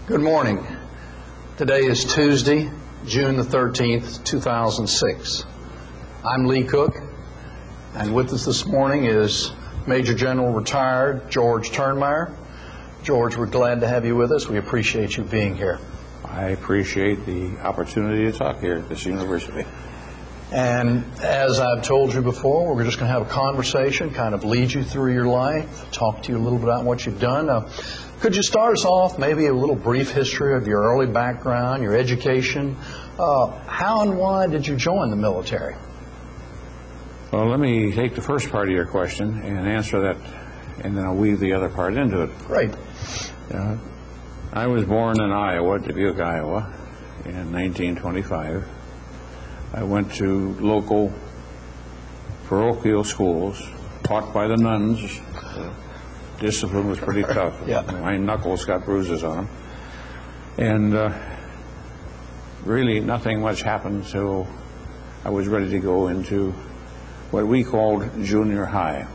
Good morning. Today is Tuesday, June the 13th, 2006. I'm Lee Cook, and with us this morning is Major General retired George Turnmeyer. George, we're glad to have you with us. We appreciate you being here. I appreciate the opportunity to talk here at this university. And as I've told you before, we're just going to have a conversation, kind of lead you through your life, talk to you a little bit about what you've done. Could you start us off, maybe a little brief history of your early background, your education? How and why did you join the military? Well, let me take the first part of your question and answer that, and then I'll weave the other part into it. Great. I was born in Iowa, Dubuque, Iowa, in 1925. I went to local parochial schools, taught by the nuns. Discipline was pretty tough. Yeah. My knuckles got bruises on them. And really nothing much happened until I was ready to go into what we called junior high.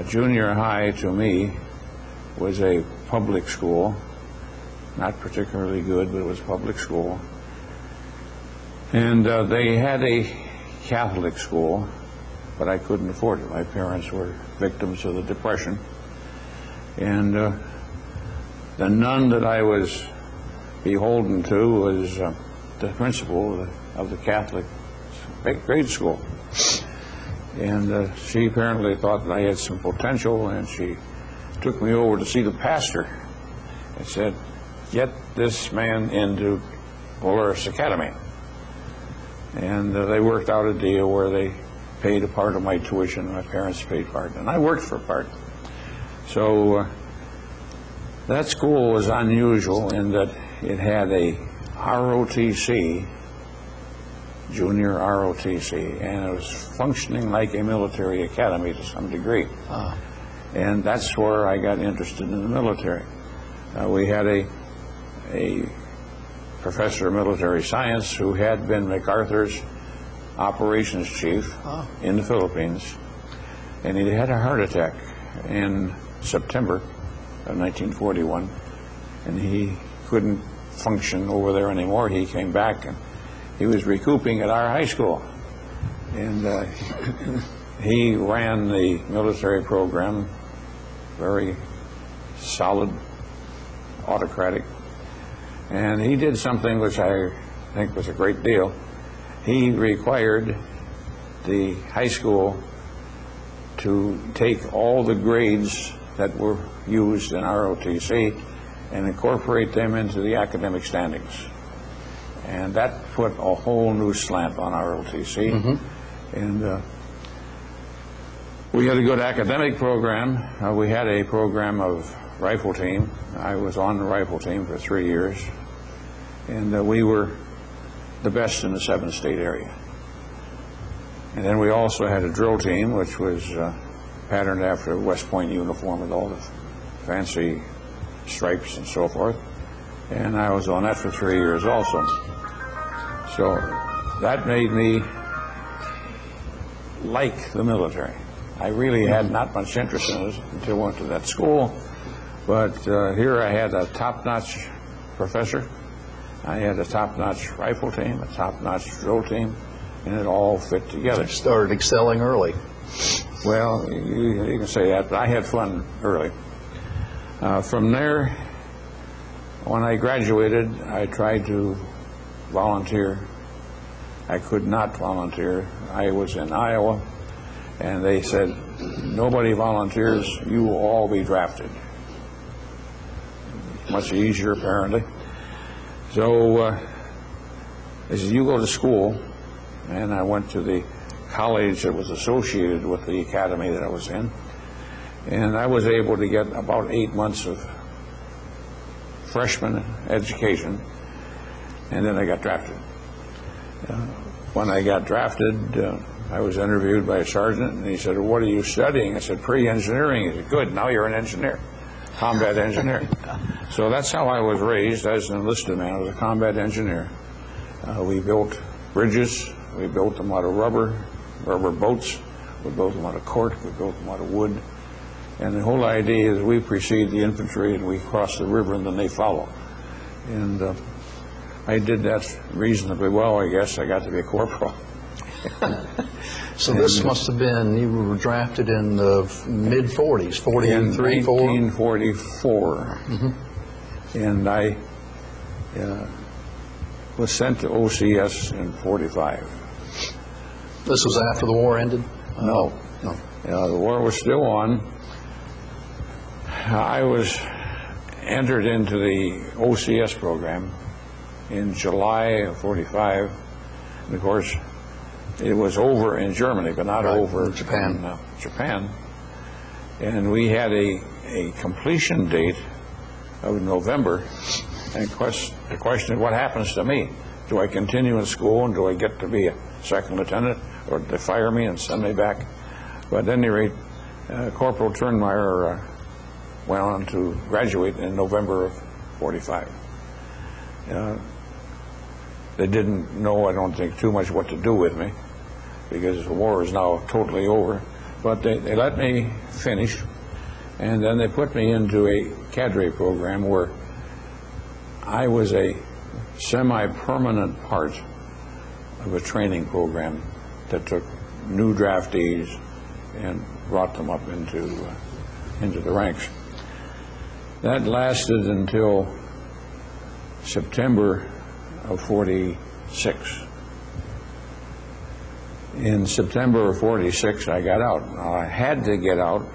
Junior high to me was a public school, not particularly good, but it was public school. And they had a Catholic school, but I couldn't afford it. My parents were victims of the Depression. And the nun that I was beholden to was the principal of the Catholic grade school. And she apparently thought that I had some potential, and she took me over to see the pastor and said, "Get this man into Polaris Academy." And they worked out a deal where they paid a part of my tuition, my parents paid part, and I worked for a part. So that school was unusual in that it had a ROTC, junior ROTC, and it was functioning like a military academy to some degree. And that's where I got interested in the military. We had a professor of military science who had been MacArthur's operations chief in the Philippines, and he had a heart attack in September of 1941, and he couldn't function over there anymore. He came back, and he was recouping at our high school, and he ran the military program, very solid, autocratic, and he did something which I think was a great deal. He required the high school to take all the grades that were used in ROTC and incorporate them into the academic standings. And that put a whole new slant on ROTC. Mm-hmm. And we had a good academic program. We had a program of rifle team. I was on the rifle team for 3 years. And we were the best in the 7-state area. And then we also had a drill team, which was patterned after a West Point uniform with all the fancy stripes and so forth. And I was on that for 3 years also. So that made me like the military. I really had not much interest in it until I went to that school. But here I had a top-notch professor. I had a top-notch rifle team, a top-notch drill team, and it all fit together. You started excelling early. Well, you can say that, but I had fun early. From there, when I graduated, I tried to volunteer. I could not volunteer. I was in Iowa, and they said, "Nobody volunteers, you will all be drafted." Much easier, apparently. So they said, "You go to school," and I went to the college that was associated with the academy that I was in, and I was able to get about 8 months of freshman education, and then I got drafted. When I got drafted, I was interviewed by a sergeant, and he said, "What are you studying?" I said, "Pre-engineering." He said, "Good, now you're an engineer, combat engineer." So that's how I was raised as an enlisted man. I was a combat engineer. We built bridges. We built them out of rubber boats. We built them out of cork. We built them out of wood. And the whole idea is we precede the infantry and we cross the river and then they follow. And I did that reasonably well, I guess. I got to be a corporal. So this must have been, you were drafted in the mid-40s, 43, 4? 1944. And I was sent to OCS in 45. This was after the war ended? No. The war was still on. I was entered into the OCS program in July of 45. And of course, it was over in Germany, but not over in Japan. And we had a completion date of November. And the question is, what happens to me? Do I continue in school and do I get to be a second lieutenant, or do they fire me and send me back? But at any rate, Corporal Turnmeyer went on to graduate in November of 45. They didn't know, I don't think, too much what to do with me, because the war is now totally over. But they let me finish, and then they put me into a cadre program where I was a semi-permanent part of a training program that took new draftees and brought them up into the ranks. That lasted until September of 46. In September of 46, I got out. Now, I had to get out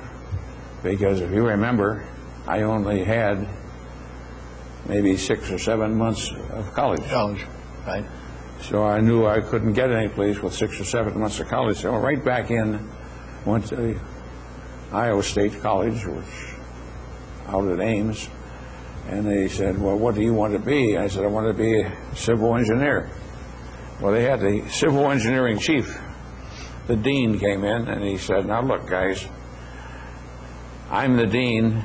because, if you remember, I only had maybe 6 or 7 months of college. Right. So I knew I couldn't get any place with 6 or 7 months of college. So right back in, went to Iowa State College, which out at Ames, and they said, well, what do you want to be? I said, I want to be a civil engineer. Well, they had the civil engineering chief. The dean came in, and he said, now look, guys, I'm the dean,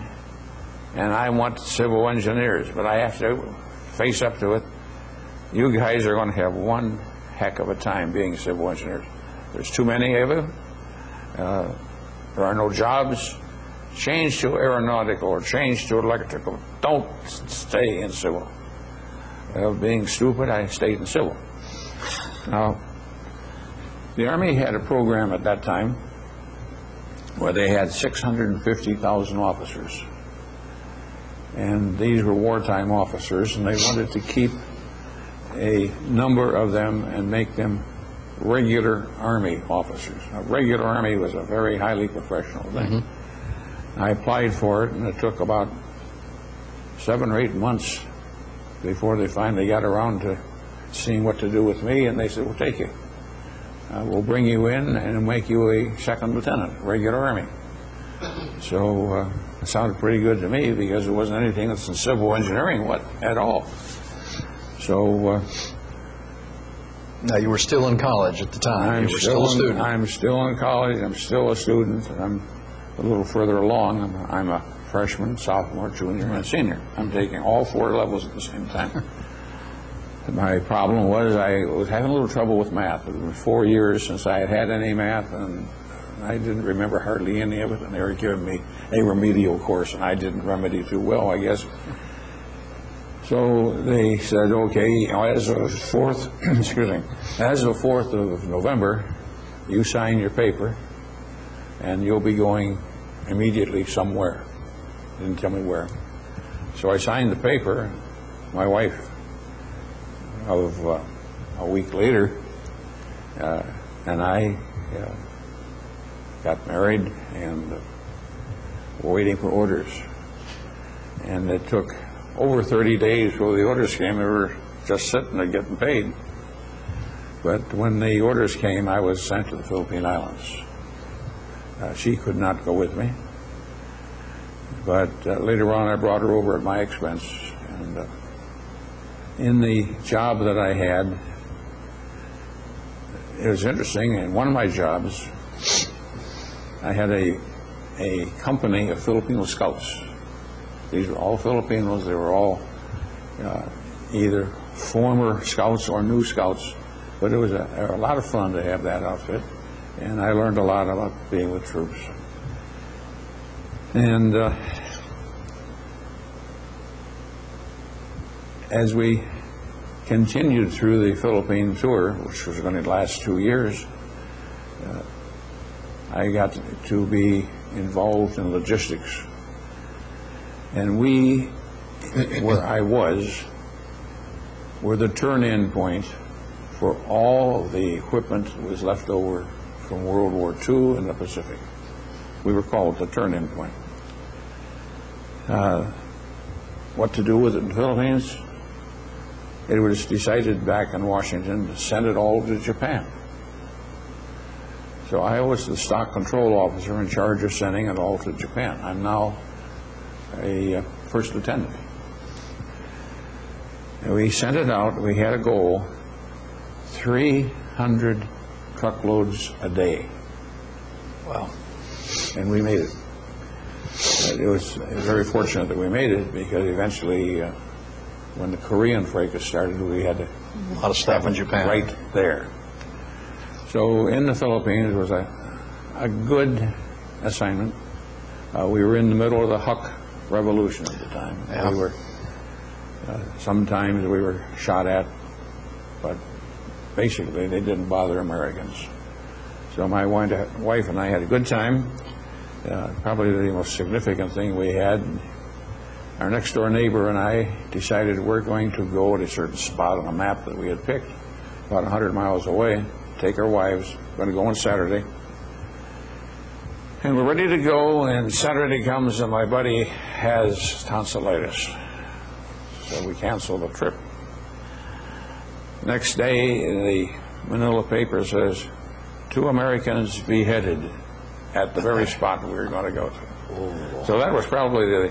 and I want civil engineers, but I have to face up to it. You guys are going to have one heck of a time being civil engineers. There's too many of you. There are no jobs. Change to aeronautical or change to electrical. Don't stay in civil. Being stupid, I stayed in civil. Now, the Army had a program at that time where they had 650,000 officers. And these were wartime officers, and they wanted to keep a number of them and make them regular Army officers. Now, regular Army was a very highly professional thing. I applied for it, and it took about 7 or 8 months before they finally got around to seeing what to do with me, and they said, we'll take you. We'll bring you in and make you a second lieutenant, regular Army. So it sounded pretty good to me, because there wasn't anything that's in civil engineering at all. So now, you were still in college at the time. You were still a student. I'm still in college. I'm still a student. I'm a little further along. I'm a freshman, sophomore, junior, and senior. I'm taking all 4 levels at the same time. My problem was I was having a little trouble with math. It was 4 years since I had had any math, and I didn't remember hardly any of it, and they were giving me a remedial course, and I didn't remedy too well, I guess. So they said, okay, as of 4th, excuse me, as of 4th of November, you sign your paper, and you'll be going immediately somewhere. Didn't tell me where. So I signed the paper. My wife, of a week later, and I got married and were waiting for orders. And it took over 30 days before the orders came. They were just sitting there getting paid. But when the orders came, I was sent to the Philippine Islands. She could not go with me. But later on, I brought her over at my expense. And in the job that I had, it was interesting. In one of my jobs, I had a company of Filipino scouts. These were all Filipinos. They were all either former scouts or new scouts. But it was a lot of fun to have that outfit. And I learned a lot about being with troops. And as we continued through the Philippine tour, which was going to last 2 years, I got to be involved in logistics. And we, where I was, were the turn-in point for all of the equipment that was left over from World War II in the Pacific. We were called the turn-in point. What to do with it in the Philippines? It was decided back in Washington to send it all to Japan. So I was the stock control officer in charge of sending it all to Japan. I'm now a first lieutenant. And we sent it out. We had a goal, 300 truckloads a day. Wow. And we made it. It was very fortunate that we made it, because eventually, when the Korean fracas started, we had a lot of stuff in Japan. Right there. So in the Philippines was a good assignment. We were in the middle of the Huck Revolution at the time. Yeah. We were sometimes we were shot at, but basically they didn't bother Americans. So my wife and I had a good time. Probably the most significant thing we had, our next door neighbor and I decided we're going to go at a certain spot on a map that we had picked, about 100 miles away, take our wives, going to go on Saturday. And we're ready to go, and Saturday comes and my buddy has tonsillitis. So we cancel the trip. Next day, the Manila paper says, 2 Americans beheaded at the very spot we were going to go to. Oh. So that was probably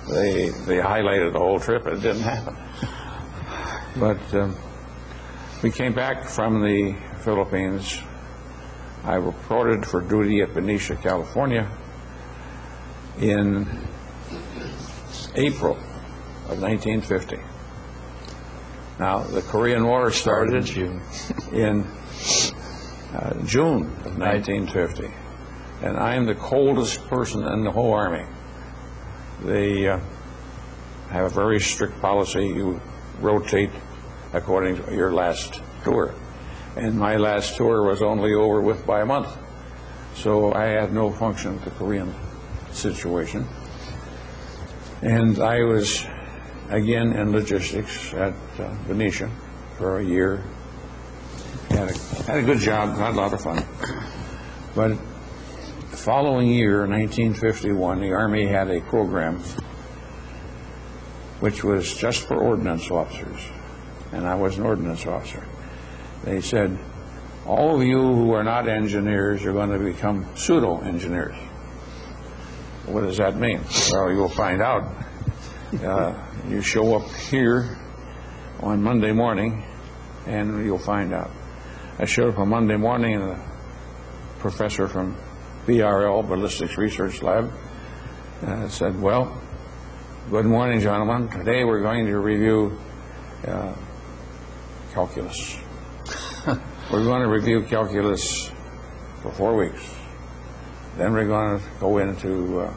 the highlight of the whole trip. It didn't happen. But we came back from the Philippines. I reported for duty at Benicia, California in April of 1950. Now, the Korean War started in June of 1950, and I'm the coldest person in the whole Army. They have a very strict policy. You rotate according to your last tour. And my last tour was only over with by a month. So I had no function with the Korean situation. And I was, again, in logistics at Benicia for a year. Had a good job, had a lot of fun. But the following year, 1951, the Army had a program which was just for ordnance officers. And I was an ordnance officer. They said, all of you who are not engineers are going to become pseudo-engineers. What does that mean? Well, you'll find out. You show up here on Monday morning, and you'll find out. I showed up on Monday morning, and the professor from BRL, Ballistics Research Lab, said, well, good morning, gentlemen. Today we're going to review calculus. We're going to review calculus for 4 weeks. Then we're going to go into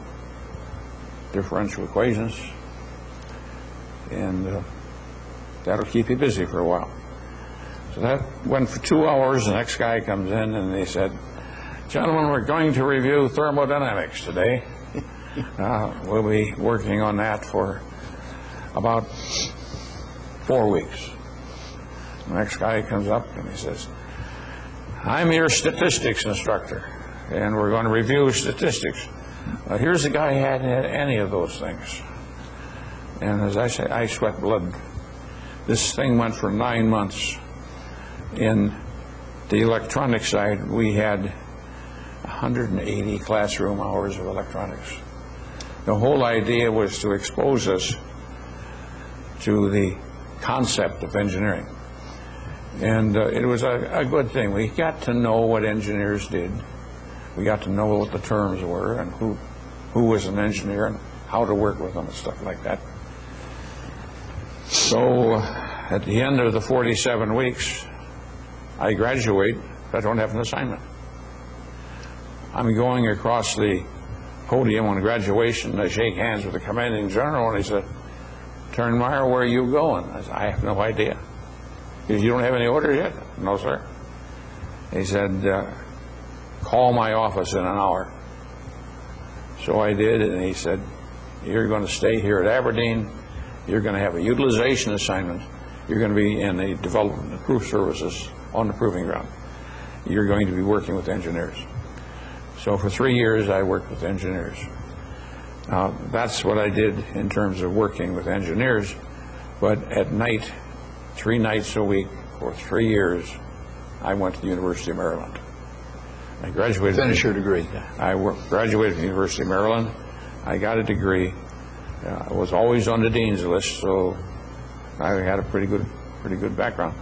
differential equations, and that'll keep you busy for a while. So that went for 2 hours. The next guy comes in and they said, gentlemen, we're going to review thermodynamics today. We'll be working on that for about 4 weeks. The next guy comes up and he says, I'm your statistics instructor, and we're going to review statistics. Here's a guy who hadn't had any of those things. And as I say, I sweat blood. This thing went for 9 months. In the electronic side, we had 180 classroom hours of electronics. The whole idea was to expose us to the concept of engineering. And it was a good thing. We got to know what engineers did. We got to know what the terms were and who was an engineer and how to work with them and stuff like that. So at the end of the 47 weeks, I graduate. I don't have an assignment. I'm going across the podium on graduation. I shake hands with the commanding general, and he said, "Turnmeyer, where are you going?" I said, "I have no idea." He said, "You don't have any orders yet?" "No, sir." He said, "Call my office in an hour." So I did, and he said, "You're going to stay here at Aberdeen. You're going to have a utilization assignment. You're going to be in the development and proof services on the proving ground. You're going to be working with engineers." So for 3 years, I worked with engineers. That's what I did in terms of working with engineers. But at night, 3 nights a week for 3 years, I went to the University of Maryland. I graduated. Finish your degree. I graduated from the University of Maryland. I got a degree. I was always on the dean's list, so I had a pretty good background.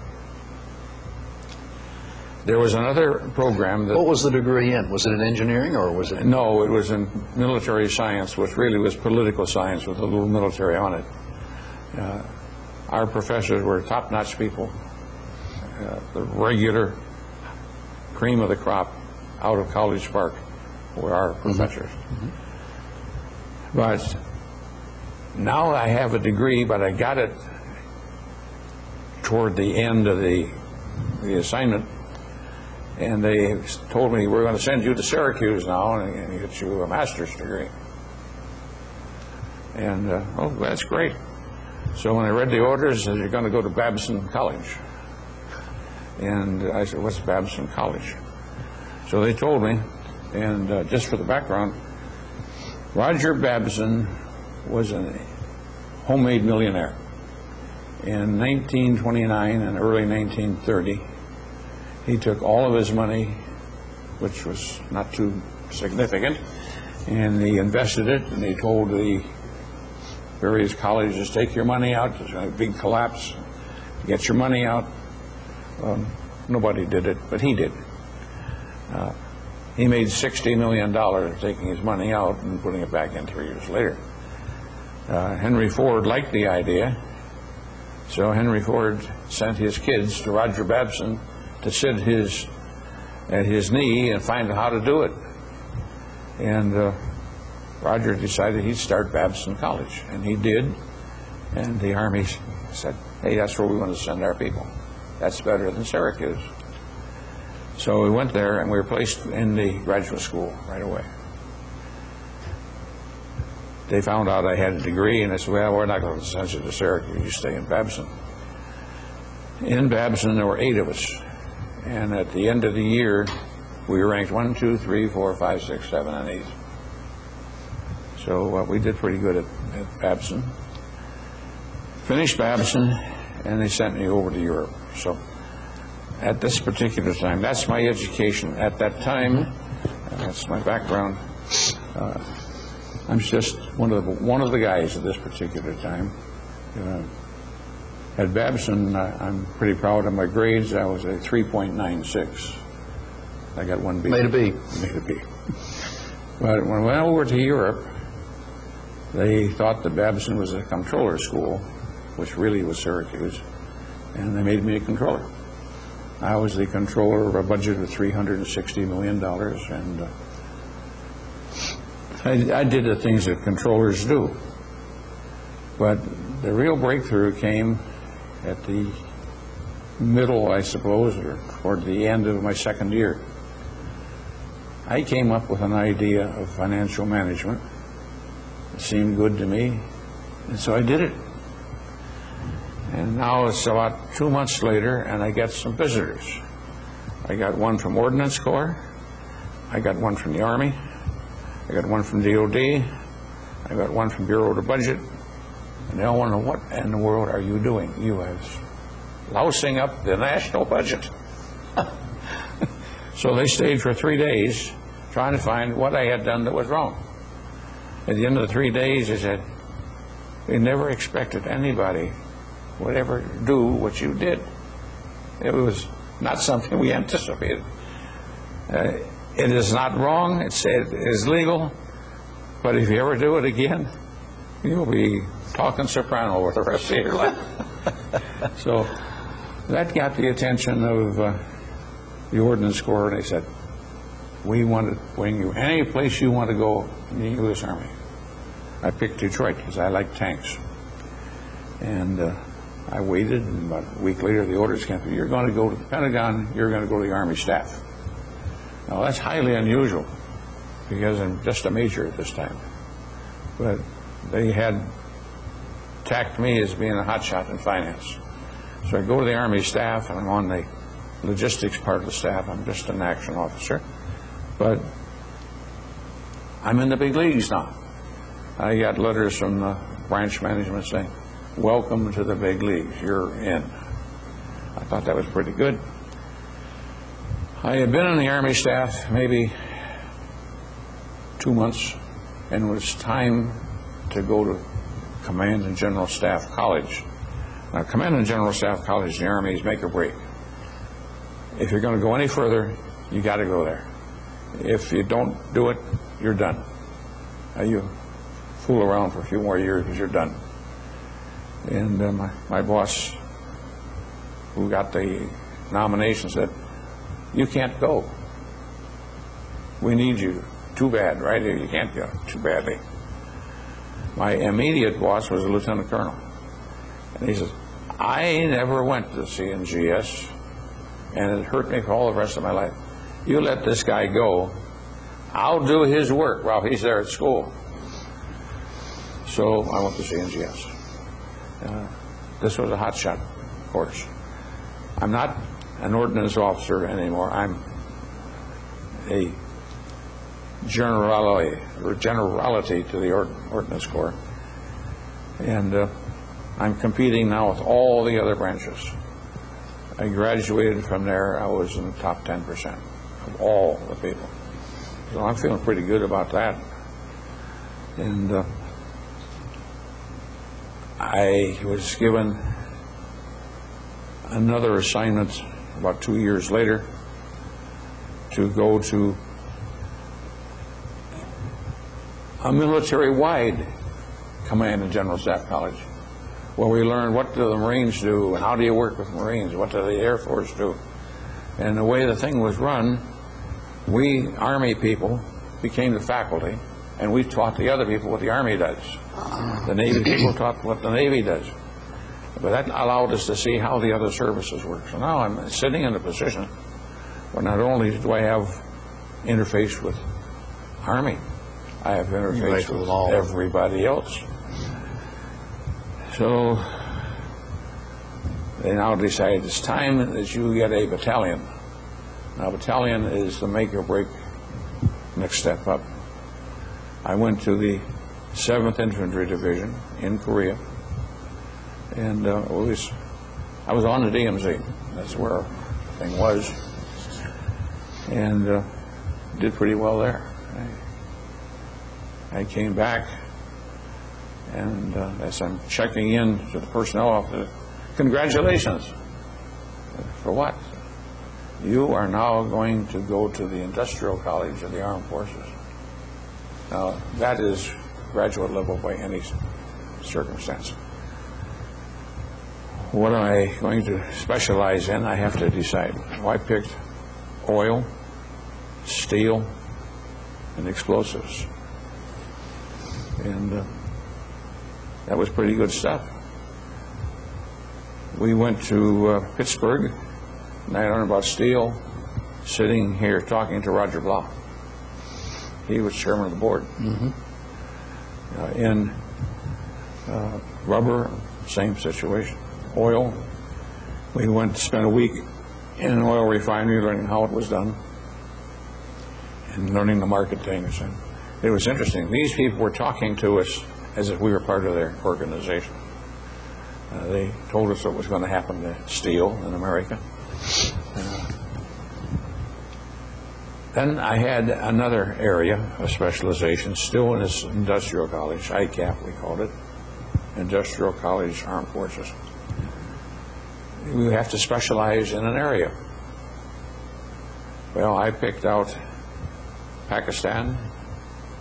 There was another program that... What was the degree in? Was it in engineering, or was it... No, it was in military science, which really was political science with a little military on it. Our professors were top-notch people, the regular cream of the crop out of College Park were our professors. Mm-hmm. But now I have a degree, but I got it toward the end of the assignment, and they told me, "We're going to send you to Syracuse now and get you a master's degree." And, oh, that's great. So when I read the orders, they said, "You're going to go to Babson College." And I said, "What's Babson College?" So they told me, and just for the background, Roger Babson was a homemade millionaire. In 1929 and early 1930, he took all of his money, which was not too significant, and he invested it, and he told the various colleges, "Take your money out. There's a big collapse. Get your money out." Nobody did it, but he did. He made $60 million taking his money out and putting it back in 3 years later. Henry Ford liked the idea, so Henry Ford sent his kids to Roger Babson to sit at his knee and find out how to do it. And Roger decided he'd start Babson College, and he did. And the Army said, "Hey, that's where we want to send our people. That's better than Syracuse." So we went there, and we were placed in the graduate school right away. They found out I had a degree, and they said, "Well, we're not going to send you to Syracuse. You stay in Babson." In Babson, there were 8 of us. And at the end of the year, we were ranked 1, 2, 3, 4, 5, 6, 7, and 8. So we did pretty good at Babson. Finished Babson, and they sent me over to Europe. So at this particular time, that's my education. At that time, that's my background. I'm just one of the guys at this particular time. At Babson, I'm pretty proud of my grades. I was a 3.96. I got 1 B. Made a B. Made a B. But when I went over to Europe, they thought that Babson was a controller school, which really was Syracuse, and they made me a controller. I was the controller of a budget of $360 million, and I did the things that controllers do. But the real breakthrough came at the middle, I suppose, or toward the end of my second year. I came up with an idea of financial management. It seemed good to me, and so I did it. And now it's about 2 months later, and I get some visitors. I got one from Ordnance Corps, I got one from the Army, I got one from DOD, I got one from Bureau of the Budget, and they all want to know, "What in the world are you doing? You are lousing up the national budget." So they stayed for 3 days trying to find what I had done that was wrong. At the end of the 3 days, they said, "We never expected anybody would ever do what you did. It was not something we anticipated. It is not wrong. It is legal. But if you ever do it again, you'll be talking soprano for the rest of your life." So that got the attention of the Ordnance Corps, and they said, we want to bring you any place you want to go in the U.S. Army. I picked Detroit because I like tanks. And I waited, and about a week later the orders came through. You're going to go to the Pentagon, you're going to go to the Army staff. Now that's highly unusual because I'm just a major at this time. But they had tacked me as being a hotshot in finance. So I go to the Army staff, and I'm on the logistics part of the staff. I'm just an action officer. But I'm in the big leagues now. I got letters from the branch management saying, welcome to the big leagues, you're in. I thought that was pretty good. I had been in the Army staff maybe 2 months, and it was time to go to Command and General Staff College. Now, Command and General Staff College in the Army is make or break. If you're going to go any further, you got to go there. If you don't do it, you're done. You fool around for a few more years because you're done. And my boss, who got the nomination, said, you can't go. We need you. Too bad, right? You can't go. Too badly. My immediate boss was a lieutenant colonel. And he says, I never went to CNGS, and it hurt me for all the rest of my life. You let this guy go, I'll do his work while he's there at school. So I went to CNGS. This was a hot shot course. I'm not an ordnance officer anymore. I'm a generality to the Ordnance Corps. And I'm competing now with all the other branches. I graduated from there. I was in the top 10% of all the people. So I'm feeling pretty good about that. And I was given another assignment about 2 years later to go to a military-wide Command and General Staff College, where we learned what do the Marines do, and how do you work with Marines, what do the Air Force do. And the way the thing was run, we Army people became the faculty, and we taught the other people what the Army does. The Navy people taught what the Navy does. But that allowed us to see how the other services work. So now I'm sitting in a position where not only do I have interface with Army, I have interface with everybody else. So they now decide it's time that you get a battalion. Now, battalion is the make or break next step up. I went to the 7th Infantry Division in Korea, and I was on the DMZ. That's where the thing was, and did pretty well there. I came back, and as I'm checking in to the personnel office, congratulations. For what? You are now going to go to the Industrial College of the Armed Forces. Now, that is graduate level by any circumstance. What am I going to specialize in? I have to decide. Well, I picked oil, steel, and explosives. And that was pretty good stuff. We went to Pittsburgh, and I learned about steel sitting here talking to Roger Blau. He was chairman of the board. Mm-hmm. In rubber, same situation. Oil, we went to spend a week in an oil refinery learning how it was done and learning the market things. And it was interesting. These people were talking to us as if we were part of their organization. They told us what was going to happen to steel in America. Then I had another area of specialization, still in this industrial college, ICAP we called it, Industrial College Armed Forces. You have to specialize in an area. Well, I picked out Pakistan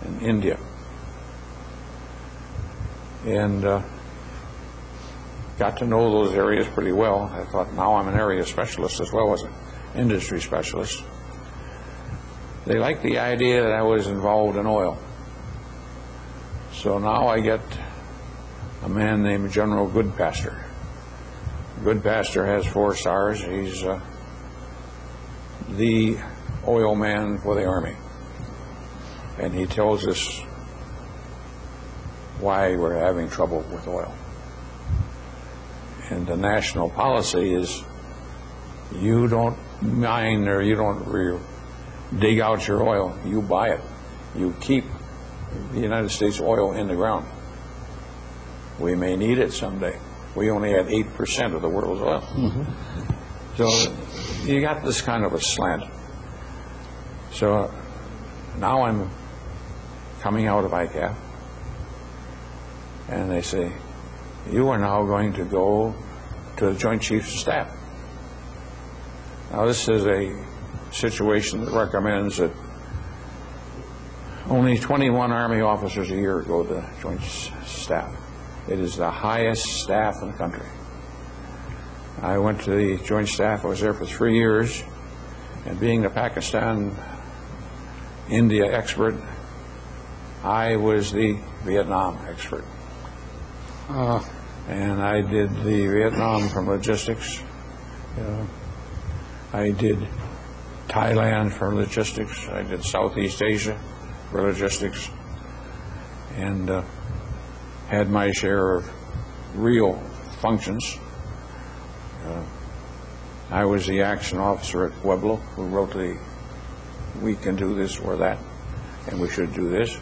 and India. And got to know those areas pretty well. I thought, now I'm an area specialist as well as an industry specialist. they liked the idea that I was involved in oil. So now I get a man named General Goodpaster. Goodpaster has 4 stars. He's the oil man for the Army. And he tells us why we're having trouble with oil. And the national policy is you don't mine or you don't dig out your oil, you buy it. You keep the United States oil in the ground. We may need it someday. We only have 8% of the world's oil. So you got this kind of a slant. So now I'm coming out of ICAF, and they say, you are now going to go to the Joint Chiefs of Staff. Now this is a situation that recommends that only 21 Army officers a year go to the Joint Staff. It is the highest staff in the country. I went to the Joint Staff. I was there for 3 years, and being the Pakistan-India expert, I was the Vietnam expert. And I did the Vietnam from logistics. I did Thailand for logistics. I did Southeast Asia for logistics, and had my share of real functions. I was the action officer at Pueblo who wrote the "We can do this or that, and we should do this."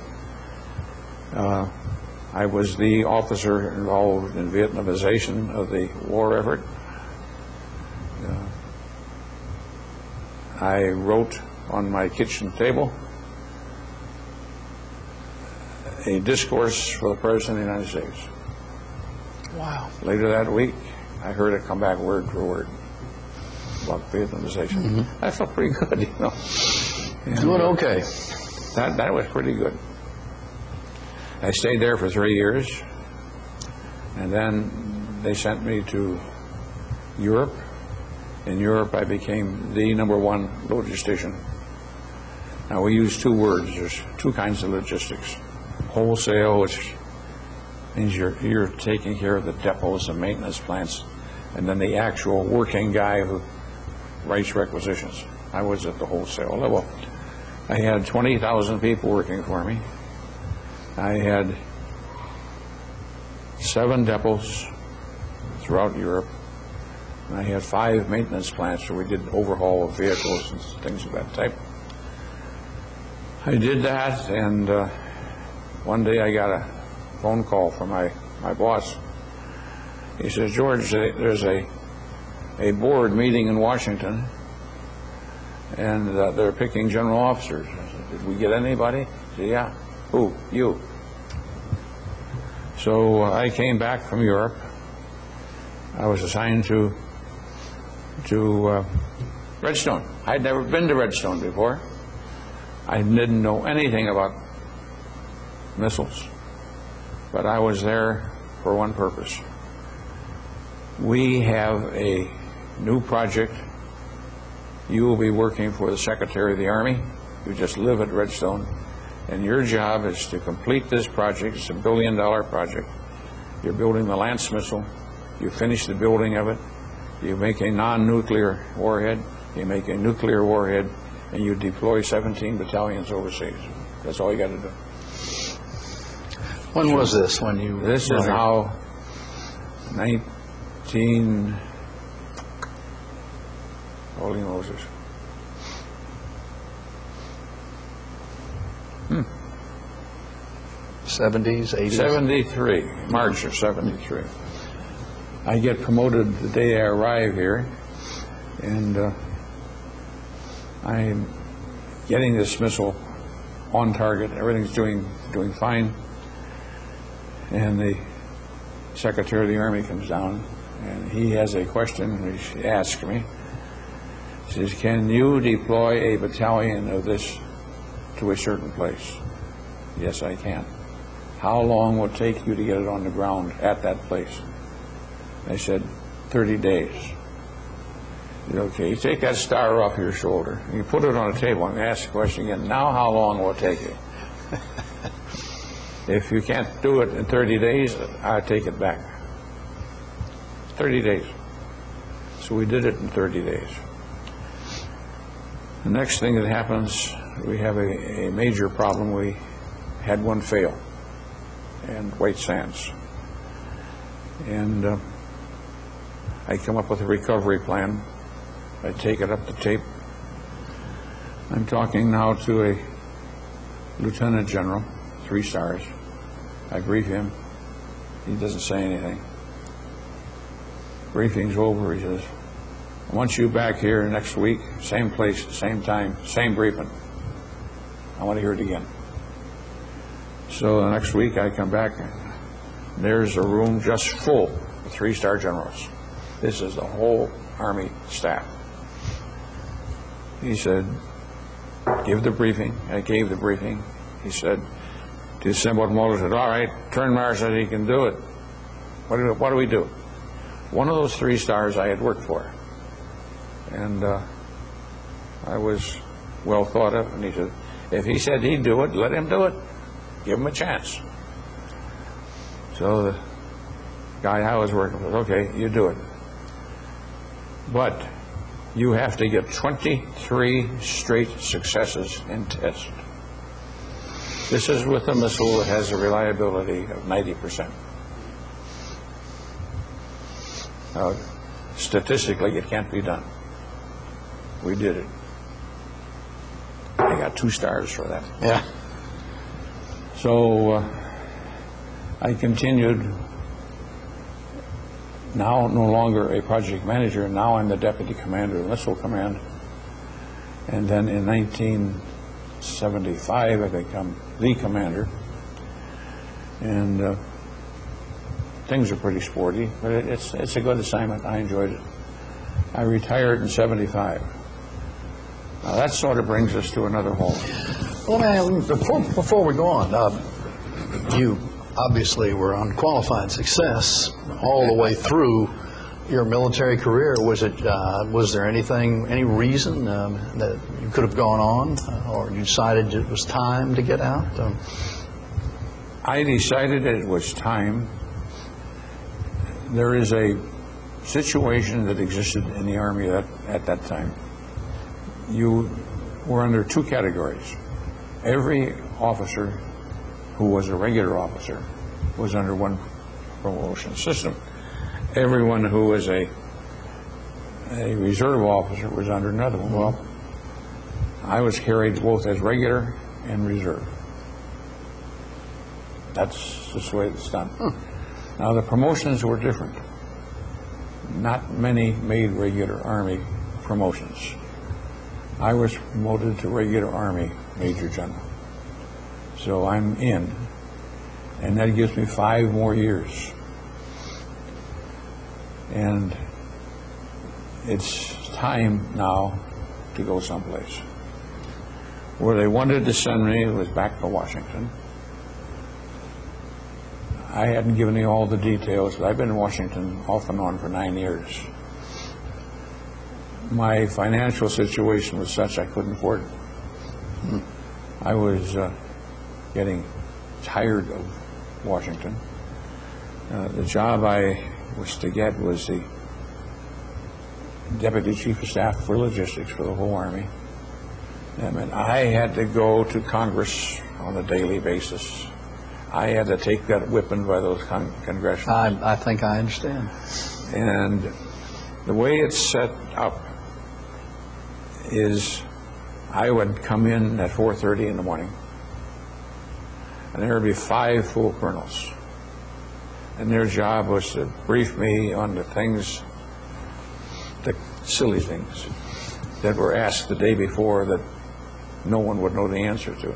I was the officer involved in Vietnamization of the war effort. I wrote on my kitchen table a discourse for the President of the United States. Wow. Later that week, I heard it come back word for word about Vietnamization. I felt pretty good, you know. And Doing okay. That was pretty good. I stayed there for 3 years, and then they sent me to Europe. In Europe, I became the #1 logistician. Now, we use 2 words. There's 2 kinds of logistics. Wholesale, which means you're taking care of the depots and maintenance plants, and then the actual working guy who writes requisitions. I was at the wholesale level. I had 20,000 people working for me. I had 7 depots throughout Europe, and I had 5 maintenance plants where we did overhaul of vehicles and things of that type. I did that, and one day I got a phone call from my boss. He says, "George, there's a board meeting in Washington, and they're picking general officers." I said, "Did we get anybody?" He said, "Yeah." "Who?" "You." So I came back from Europe. I was assigned to Redstone. I'd never been to Redstone before. I didn't know anything about missiles, but I was there for one purpose. We have a new project. You will be working for the Secretary of the Army. You just live at Redstone, and your job is to complete this project. It's a $1 billion project. You're building the Lance missile. You finish the building of it. You make a non-nuclear warhead. You make a nuclear warhead, and you deploy 17 battalions overseas. That's all you got to do. When was this? When you? This is how 19. Holy Moses. 70s, 80s? 73, March of 73. I get promoted the day I arrive here, and I'm getting this missile on target. Everything's doing fine. And the Secretary of the Army comes down, and he has a question which he asks me. He says, "Can you deploy a battalion of this to a certain place?" "Yes, I can." "How long will it take you to get it on the ground at that place?" I said, 30 days. Okay, you take that star off your shoulder, you put it on a table, and ask the question again, now how long will it take you? If you can't do it in 30 days, I'll take it back. 30 days. So we did it in 30 days. The next thing that happens, we have a major problem. We had one fail, and White Sands. And I come up with a recovery plan. I take it up the tape. I'm talking now to a lieutenant general, 3 stars. I brief him. He doesn't say anything. Briefing's over. He says, I want you back here next week, same place, same time, same briefing. I want to hear it again. So the next week I come back, and there's a room just full of 3-star generals. This is the whole Army staff. He said, give the briefing. I gave the briefing. He said, to assembled Mulder said, all right, Turnmeyer said he can do it. What do we do? One of those 3 stars I had worked for. And I was well thought of, and he said, if he said he'd do it, let him do it. Give him a chance. So the guy I was working with, okay, you do it. But you have to get 23 straight successes in test. This is with a missile that has a reliability of 90%. Now, statistically, it can't be done. We did it. I got 2 stars for that. Yeah. So I continued, now no longer a project manager, now I'm the deputy commander of the Missile Command. And then in 1975 I become the commander. And things are pretty sporty, but it's a good assignment. I enjoyed it. I retired in 75. Now that sort of brings us to another home. Well, man, before we go on, you obviously were unqualified success all the way through your military career. Was there any reason that you could have gone on, or you decided it was time to get out? I decided it was time. There is a situation that existed in the Army at that time. You were under 2 categories. Every officer who was a regular officer was under one promotion system. Everyone who was a reserve officer was under another one. Well, I was carried both as regular and reserve. That's just the way it's done. Now, the promotions were different. Not many made regular Army promotions. I was promoted to regular Army Major General. So I'm in, and that gives me 5 more years. And it's time now to go someplace. Where they wanted to send me was back to Washington. I hadn't given you all the details, but I've been in Washington off and on for 9 years. My financial situation was such I couldn't afford it. I was getting tired of Washington. The job I was to get was the Deputy Chief of Staff for Logistics for the whole Army. I mean, I had to go to Congress on a daily basis. I had to take that whipping by those congressional. I think I understand. And the way it's set up is I would come in at 4:30 in the morning, and there would be 5 full colonels. And their job was to brief me on the things, the silly things that were asked the day before that no one would know the answer to.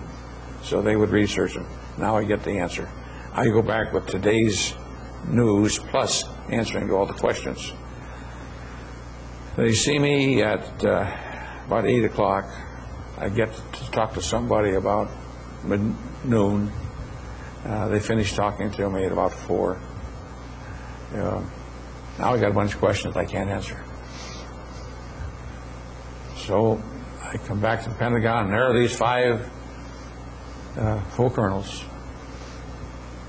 So they would research them. Now I get the answer. I go back with today's news plus answering to all the questions. They see me at about 8 o'clock. I get to talk to somebody about noon. They finish talking to me at about 4. Now I got a bunch of questions I can't answer. So I come back to the Pentagon, and there are these 5 full colonels.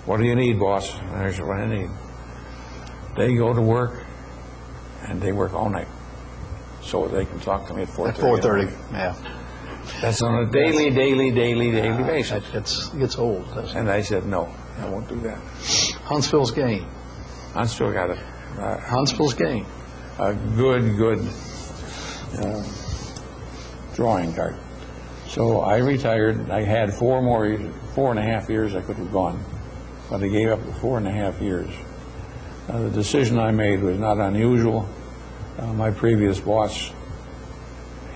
What do you need, boss? And I said, what do I need? They go to work, and they work all night, so they can talk to me at 4:30. At 4:30, yeah. That's on a daily basis. It gets old, doesn't it? And I said, no, I won't do that. Huntsville's gain. I still got it. Huntsville's gain. A good drawing card. So I retired. I had 4.5 years I could have gone, but I gave up the 4.5 years. The decision I made was not unusual. My previous boss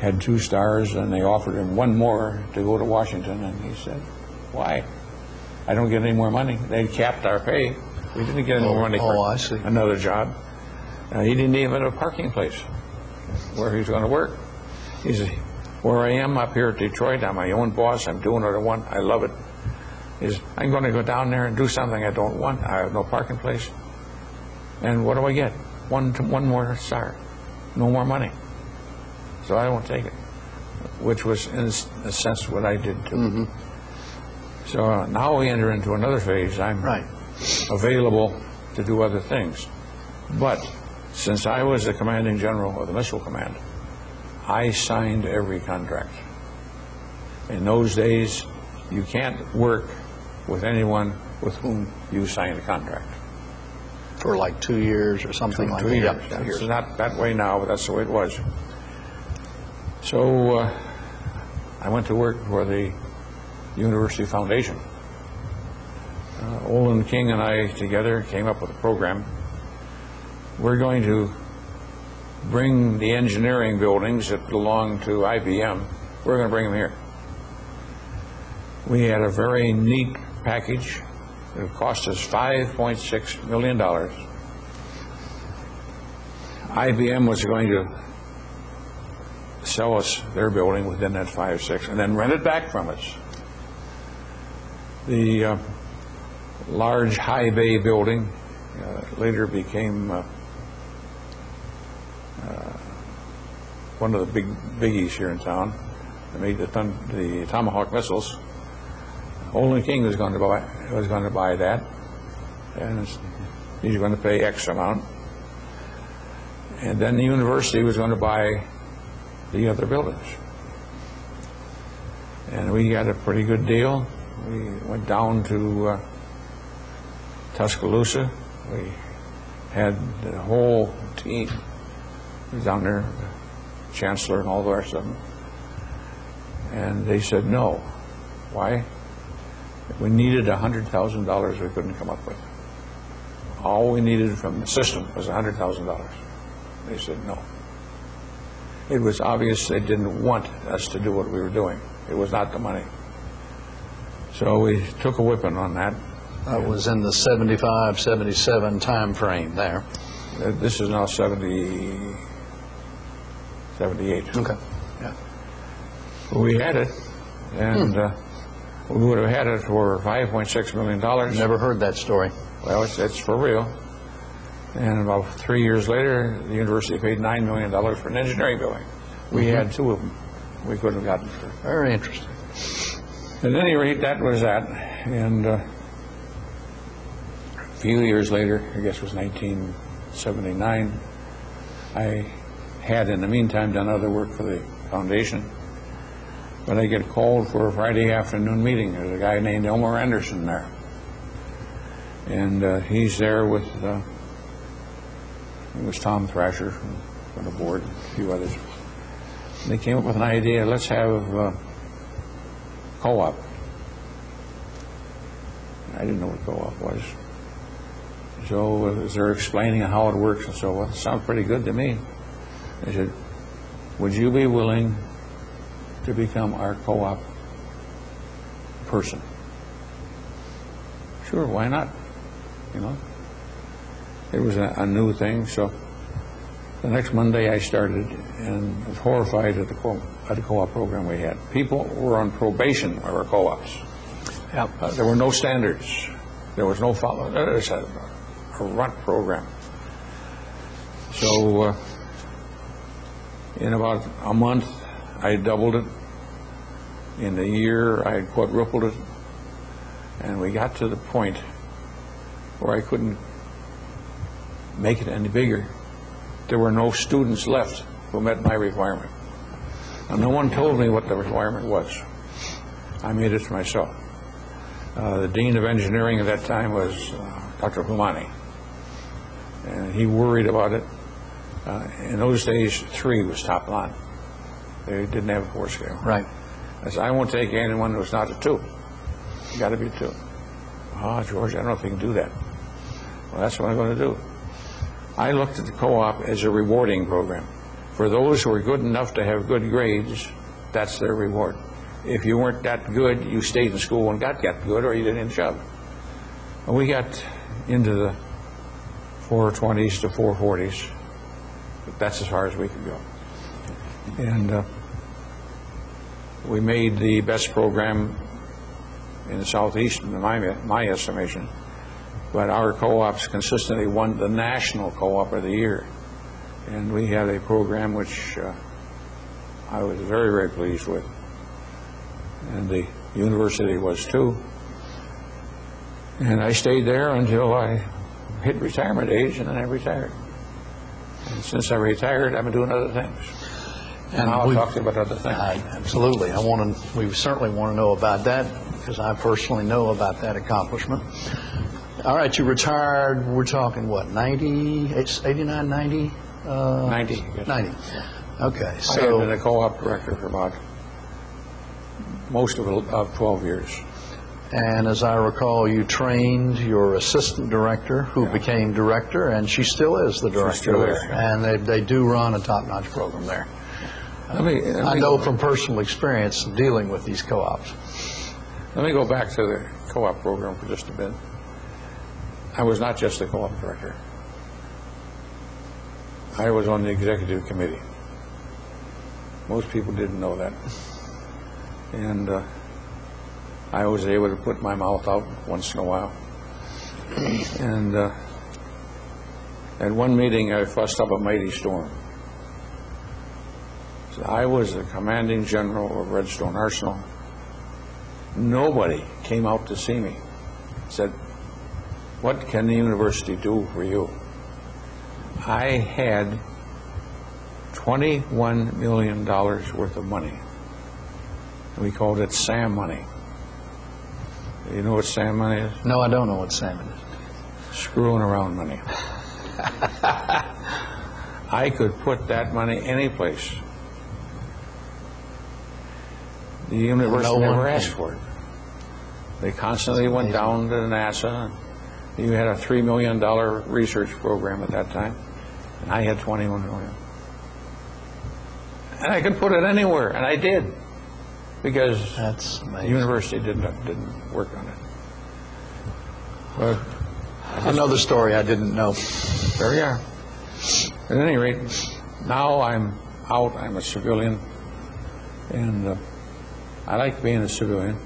had 2 stars, and they offered him 1 more to go to Washington, and he said, why? I don't get any more money. They capped our pay. We didn't get any more money for I see. another job. He didn't even have a parking place where he was going to work. He said, where I am up here at Detroit, I'm my own boss. I'm doing what I want. I love it. He said, I'm going to go down there and do something I don't want. I have no parking place. And what do I get? One more star. No more money. So I won't take it, which was, in a sense, what I did too. Mm-hmm. So now we enter into another phase. I'm available to do other things. But since I was the commanding general of the Missile Command, I signed every contract. In those days, you can't work with anyone with whom you signed a contract. For like 2 years or something like that. 2 years. Yeah, 2 years. It's not that way now, but that's the way it was. So I went to work for the University Foundation. Olin King and I together came up with a program. We're going to bring the engineering buildings that belong to IBM, we're going to bring them here. We had a very neat package. It cost us $5.6 million. IBM was going to sell us their building within that 5-6 and then rent it back from us. The large high bay building later became one of the biggies here in town. They made the Tomahawk missiles. Olin King was going to buy that, and he's going to pay X amount. And then the university was going to buy the other buildings. And we got a pretty good deal. We went down to Tuscaloosa. We had the whole team down there, the chancellor and all the rest of them. And they said no. Why? We needed $100,000 we couldn't come up with. All we needed from the system was $100,000. They said no. It was obvious they didn't want us to do what we were doing. It was not the money. So we took a whipping on that. That was in the 75, 77 time frame there. This is now 78. Okay. Yeah. We had it, and we would have had it for $5.6 million. Never heard that story. Well, it's for real. And about 3 years later, the university paid $9 million for an engineering building. We had 2 of them. We couldn't have gotten for. Very interesting. At any rate, that was that. And a few years later, I guess it was 1979, I had in the meantime done other work for the foundation. But I get called for a Friday afternoon meeting. There's a guy named Elmer Anderson there. And he's there with, it was Tom Thrasher from the board, a few others. And they came up with an idea, let's have co-op. I didn't know what co-op was. So as they're explaining how it works and so on, it sounds pretty good to me. They said, would you be willing to become our co-op person? Sure, why not? You know, it was a new thing. So the next Monday I started and was horrified at the co-op program we had. People were on probation of our co-ops. Yep. There were no standards. There was no follow. It was a runt program. So in about a month, I doubled it. In a year, I quadrupled it. And we got to the point where I couldn't make it any bigger. There were no students left who met my requirement. And no one told me what the requirement was. I made it myself. The Dean of Engineering at that time was Dr. Humani. And he worried about it. In those days, 3 was top line. They didn't have a 4 scale. Right. I said, I won't take anyone who's not a 2. You got to be 2. Oh, George, I don't know if you can do that. Well, that's what I'm going to do. I looked at the co-op as a rewarding program. For those who were good enough to have good grades, that's their reward. If you weren't that good, you stayed in school and got good, or you didn't job. And we got into the 420s to 440s. But that's as far as we could go. And we made the best program in the Southeast, in my estimation. But our co-ops consistently won the National Co-op of the Year. And we had a program which I was very, very pleased with. And the university was too. And I stayed there until I hit retirement age, and then I retired. And since I retired, I've been doing other things. And I'll talk to you about other things. Absolutely. We certainly want to know about that, because I personally know about that accomplishment. All right, you retired, we're talking what, 90, 89, 90? 90. Yes. 90. Okay, so... I had been a co-op director for about most of 12 years. And as I recall, you trained your assistant director, who became director, and she still is the director there. And they do run a top-notch program there. I know from personal experience dealing with these co-ops. Let me go back to the co-op program for just a bit. I was not just the co-op director. I was on the executive committee. Most people didn't know that. And I was able to put my mouth out once in a while. And at one meeting, I fussed up a mighty storm. So I was the commanding general of Redstone Arsenal. Nobody came out to see me. Said, what can the university do for you? I had $21 million worth of money. We called it SAM money. You know what SAM money is? No, I don't know what SAM is. Screwing around money. I could put that money any place. The university never asked for it. They constantly went down to NASA. You had a $3 million research program at that time, and I had $21 million. And I could put it anywhere, and I did, because the university didn't work on it. But another story I didn't know. There we are. At any rate, now I'm out. I'm a civilian, and I like being a civilian.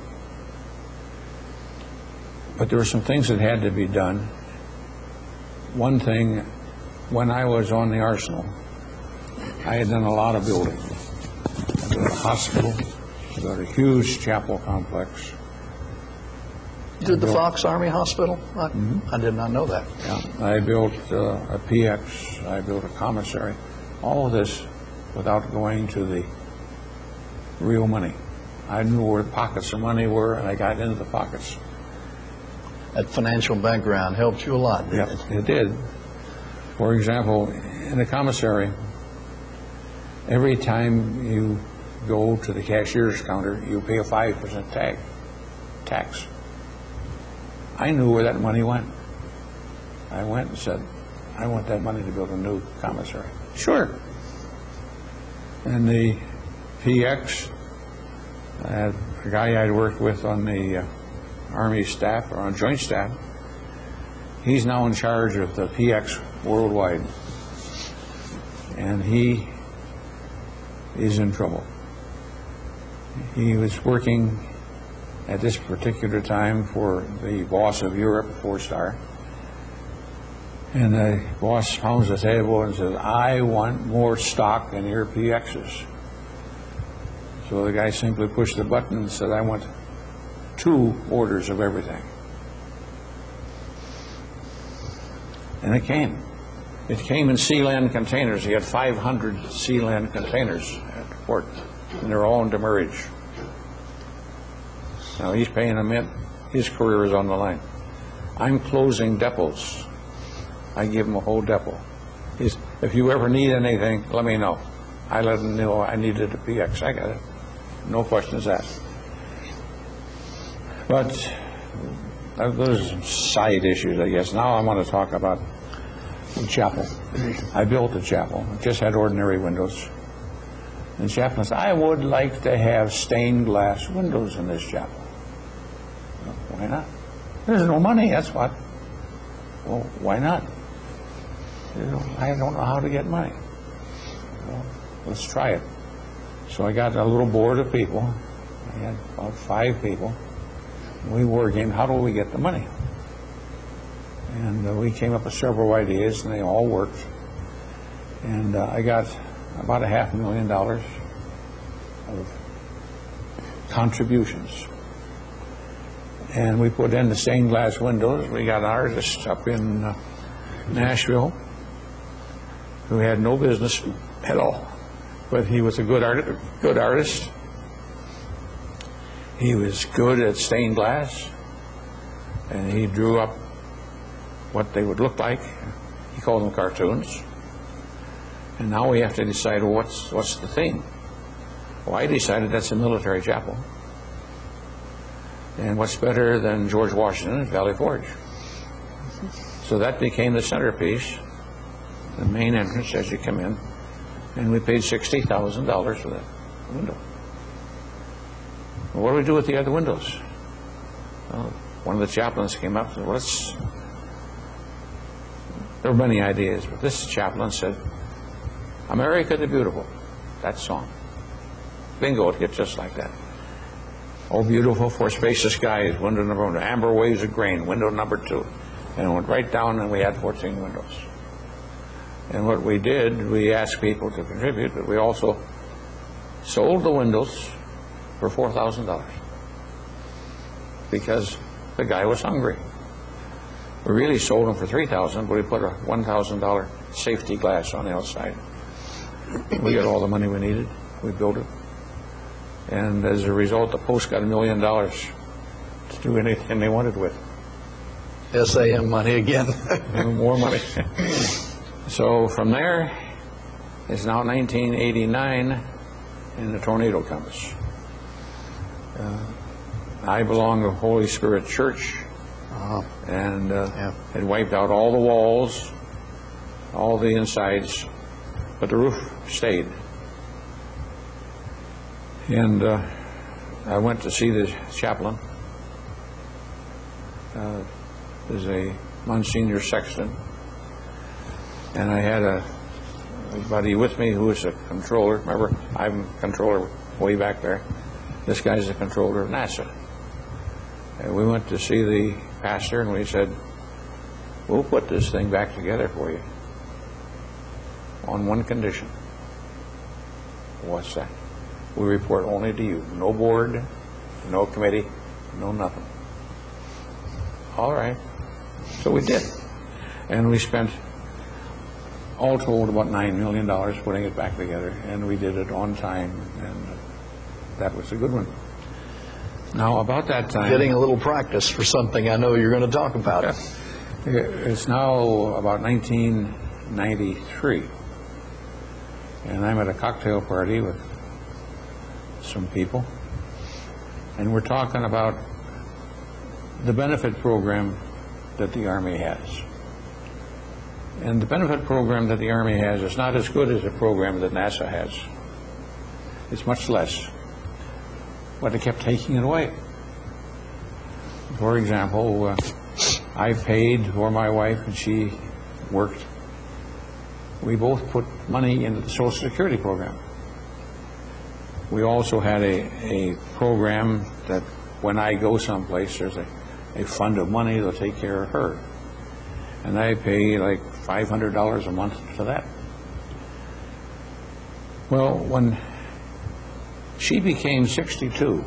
But there were some things that had to be done. One thing, when I was on the Arsenal, I had done a lot of building. I built a hospital, I built a huge chapel complex. Did the Fox Army Hospital? I did not know that. Yeah, I built a PX, I built a commissary. All of this without going to the real money. I knew where the pockets of money were, and I got into the pockets. That financial background helped you a lot, didn't it? It did. For example, in the commissary, every time you go to the cashier's counter, you pay a 5% tax. I knew where that money went. I went and said, I want that money to build a new commissary. Sure. And the PX, a guy I'd worked with on the Army staff, or on joint staff, he's now in charge of the PX worldwide. And he is in trouble. He was working at this particular time for the boss of Europe, 4-star. And the boss pounds the table and says, I want more stock in your PXs. So the guy simply pushed the button and said, I want 2 orders of everything. And it came. It came in Sealand containers. He had 500 Sealand containers at the port, and they're all in demurrage. Now he's paying a mint. His career is on the line. I'm closing depots. I give him a whole depot. If you ever need anything, let me know. I let him know I needed a PX. I got it. No questions asked. But those are some side issues, I guess. Now I want to talk about the chapel. I built the chapel. It just had ordinary windows. And the chaplain said, I would like to have stained glass windows in this chapel. Well, why not? There's no money, that's what. Well, why not? I don't know how to get money. Well, let's try it. So I got a little board of people. I had about 5 people. We were working, how do we get the money? And we came up with several ideas, and they all worked. And I got about $500,000 of contributions. And we put in the stained glass windows. We got artists up in Nashville who had no business at all, but he was a good artist. He was good at stained glass, and he drew up what they would look like. He called them cartoons. And now we have to decide, well, what's the theme? Well, I decided that's a military chapel. And what's better than George Washington at Valley Forge? So that became the centerpiece, the main entrance as you come in. And we paid $60,000 for that window. Well, what do we do with the other windows? Well, one of the chaplains came up and said, there were many ideas, but this chaplain said, America the Beautiful, that song. Bingo, it hit just like that. Oh, beautiful for spacious skies, window number 1, amber waves of grain, window number 2. And it went right down, and we had 14 windows. And what we did, we asked people to contribute, but we also sold the windows for $4,000 because the guy was hungry. We really sold them for $3,000, but we put a $1,000 safety glass on the outside. We got all the money we needed. We built it. And as a result, the Post got $1 million to do anything they wanted with. SAM money again. More money. So from there, it's now 1989, and the tornado comes. I belong to Holy Spirit Church, and it wiped out all the walls, all the insides, but the roof stayed. And I went to see the chaplain. There's a Monsignor Sexton, and I had a buddy with me who was a controller. Remember, I'm a controller way back there. This guy's the controller of NASA. And we went to see the pastor, and we said, we'll put this thing back together for you on one condition. What's that? We report only to you. No board, no committee, no nothing. All right. So we did. And we spent, all told, about $9 million putting it back together. And we did it on time, and that was a good one. Now, about that time... Getting a little practice for something I know you're going to talk about. It's now about 1993. And I'm at a cocktail party with some people, and we're talking about the benefit program that the Army has. And the benefit program that the Army has is not as good as the program that NASA has. It's much less. But they kept taking it away. For example, I paid for my wife, and she worked. We both put money into the Social Security program. We also had a program that when I go someplace, there's a fund of money that'll take care of her. And I pay like $500 a month for that. Well, when She became 62.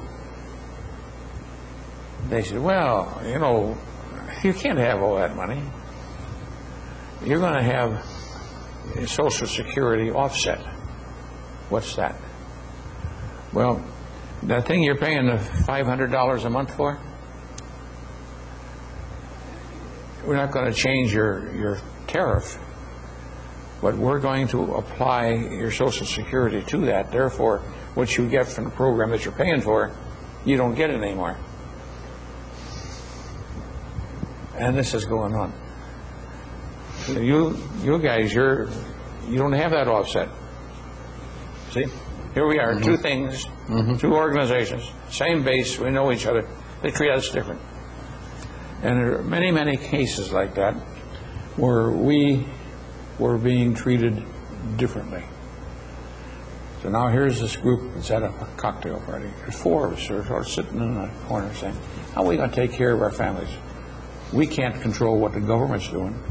They said, well, you know, you can't have all that money. You're going to have a Social Security offset. What's that? Well, that thing you're paying $500 a month for, we're not going to change your tariff, but we're going to apply your Social Security to that. Therefore, what you get from the program that you're paying for, you don't get it anymore. And this is going on. You guys, you don't have that offset. See, here we are, two things, two organizations, same base, we know each other. They treat us different. And there are many, many cases like that where we were being treated differently. So now here's this group that's at a cocktail party. There's four of us who are sitting in the corner saying, how are we going to take care of our families? We can't control what the government's doing.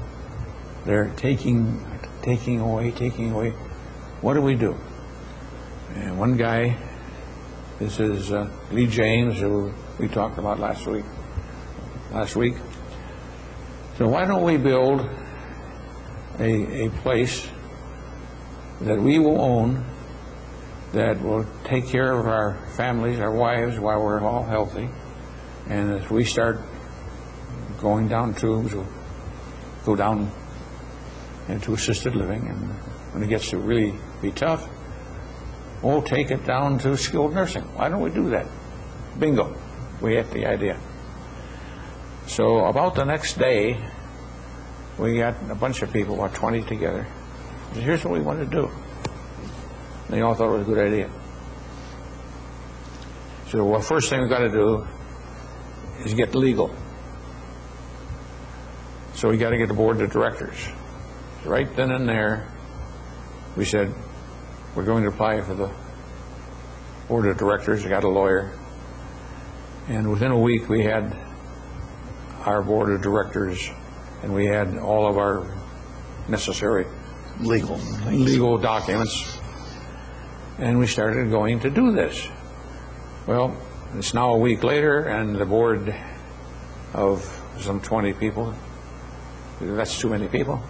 They're taking away. What do we do? And one guy, this is Lee James, who we talked about last week. So why don't we build a place that we will own that will take care of our families, our wives, while we're all healthy. And as we start going down tubes, we'll go down into assisted living, and when it gets to really be tough, we'll take it down to skilled nursing. Why don't we do that? Bingo. We had the idea. So about the next day, we got a bunch of people, about 20 together. And here's what we want to do. They all thought it was a good idea. So, well, first thing we've got to do is get legal. So we got to get the board of directors. So right then and there, we said, we're going to apply for the board of directors. We got a lawyer. And within a week, we had our board of directors, and we had all of our necessary legal documents, and we started going to do this. Well, it's now a week later, and the board of some 20 people, that's too many people.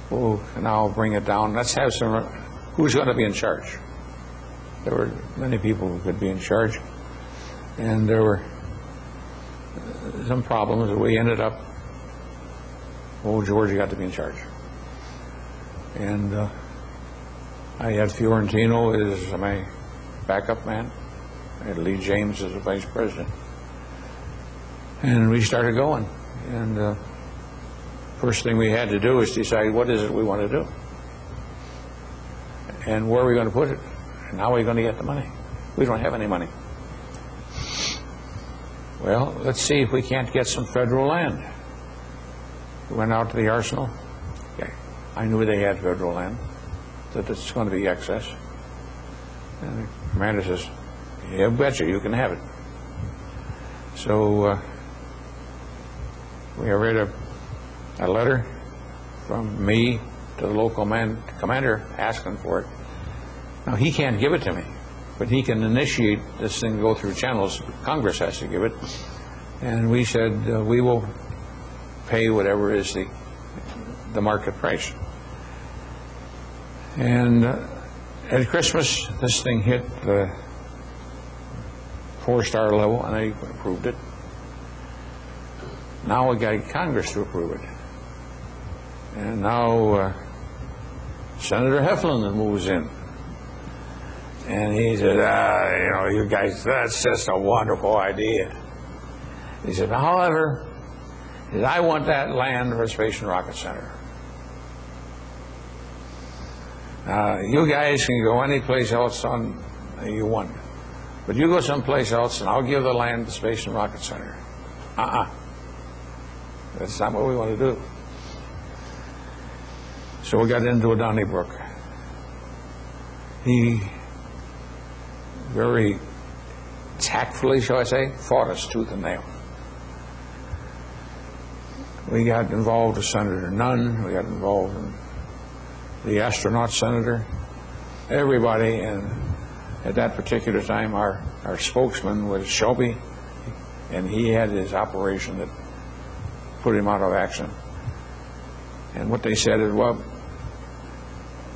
We'll now bring it down. Let's have some, who's going to be in charge? There were many people who could be in charge, and there were some problems that we ended up, George got to be in charge. And I had Fiorentino as my backup man. I had Lee James as the vice president. And we started going. And first thing we had to do is decide what is it we want to do. And where are we going to put it? And how are we going to get the money? We don't have any money. Well, let's see if we can't get some federal land. We went out to the arsenal. Okay. I knew they had federal land, that it's going to be excess. And the commander says, yeah, betcha, you can have it. So we read a letter from me to the local commander asking for it. Now, he can't give it to me, but he can initiate this thing to go through channels. Congress has to give it. And we said, we will pay whatever is the market price. And at Christmas, this thing hit the 4-star level, and they approved it. Now we got Congress to approve it. And now Senator Heflin moves in. And he said, you know, you guys, that's just a wonderful idea. He said, however, I want that land for Space and Rocket Center. You guys can go any place else you want. But you go someplace else, and I'll give the land to Space and Rocket Center. That's not what we want to do. So we got into a Donnybrook. He very tactfully, shall I say, fought us tooth and nail. We got involved with Senator Nunn. We got involved in the astronaut senator, everybody, and At that particular time, our spokesman was Shelby, and he had his operation that put him out of action. And what they said is, well,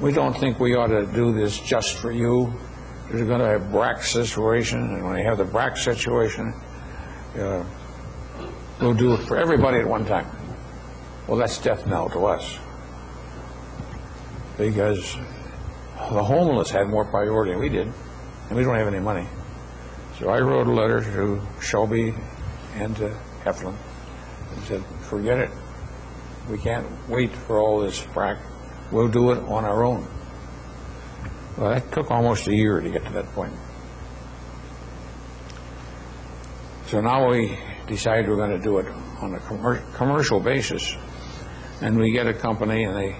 we don't think we ought to do this just for you. There's going to have a BRAC situation, and when they have the BRAC situation, we'll do it for everybody at one time. Well, that's death knell to us, because the homeless had more priority than we did, and we don't have any money. So I wrote a letter to Shelby and to Heflin and said, forget it. We can't wait for all this BRAC. We'll do it on our own. Well, that took almost a year to get to that point. So now we decide we're going to do it on a commercial basis. And we get a company, and they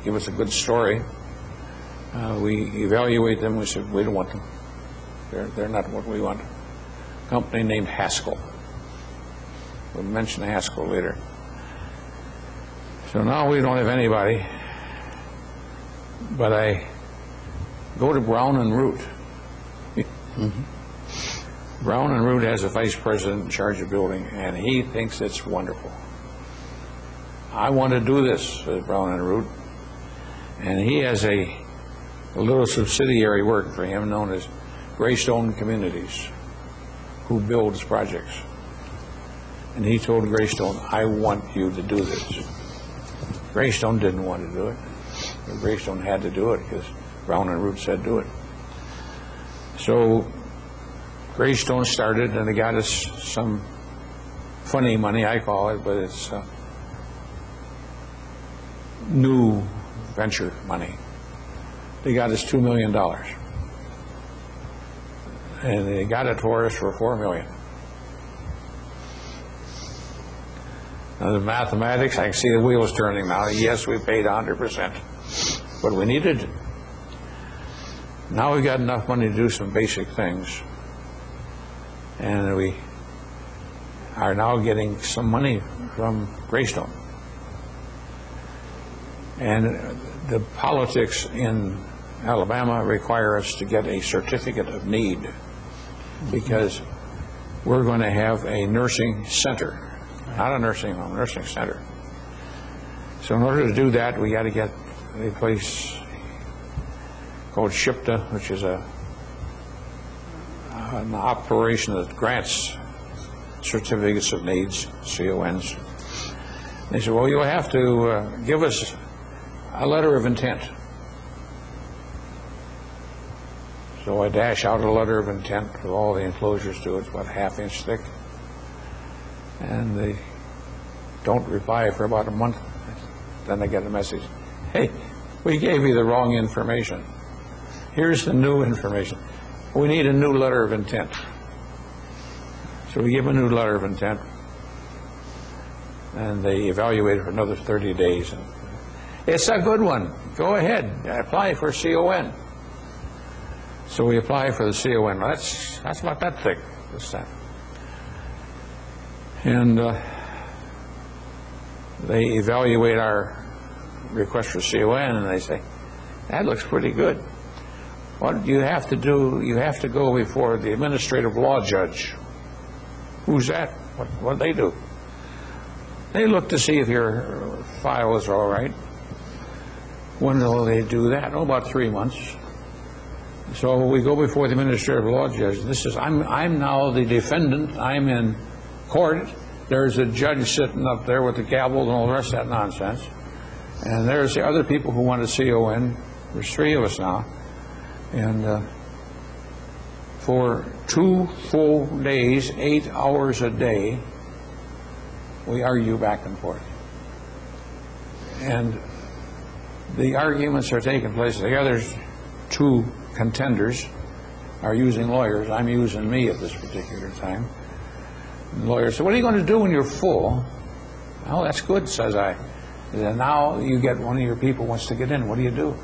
give us a good story. We evaluate them. We said, we don't want them. They're not what we want. A company named Haskell. We'll mention Haskell later. So now we don't have anybody, but I go to Brown and Root. Brown and Root has a vice president in charge of building, and he thinks it's wonderful. I want to do this, says Brown and Root. And he has a little subsidiary working for him known as Greystone Communities, who builds projects. And he told Greystone, I want you to do this. Greystone didn't want to do it. But Greystone had to do it because Brown and Root said do it. So Greystone started, and they got us some funny money, I call it, but it's new venture money. They got us $2 million. And they got it for us for $4 million. Now the mathematics, I can see the wheels turning now. Yes, we paid 100%, but we needed it. Now we got enough money to do some basic things, and we are now getting some money from Greystone. And the politics in Alabama require us to get a certificate of need, because we're going to have a nursing center. Not a nursing home, nursing center. So in order to do that, we got to get a place called SHPTA, which is an operation that grants certificates of needs, CONs. They said, well, you'll have to give us a letter of intent. So I dash out a letter of intent with all the enclosures to it. It's about a half-inch thick. And they don't reply for about a month. Then I get a message, hey, we gave you the wrong information. Here's the new information. We need a new letter of intent. So we give a new letter of intent, and they evaluate it for another 30 days. And it's a good one. Go ahead, apply for CON. So we apply for the CON. That's about that thick this time. And they evaluate our request for CON, and they say, that looks pretty good. What you have to do, you have to go before the administrative law judge. Who's that? What do they do? They look to see if your file is all right. When will they do that? Oh, about 3 months. So we go before the administrative law judge. This is, I'm now the defendant. I'm in court. There's a judge sitting up there with the gavel and all the rest of that nonsense. And there's the other people who want a CON. There's 3 of us now. And for 2 full days, 8 hours a day, we argue back and forth. And the arguments are taking place. The other 2 contenders are using lawyers. I'm using me at this particular time. The lawyer said, what are you going to do when you're full? Oh, that's good, says I. And now you get one of your people wants to get in. What do you do?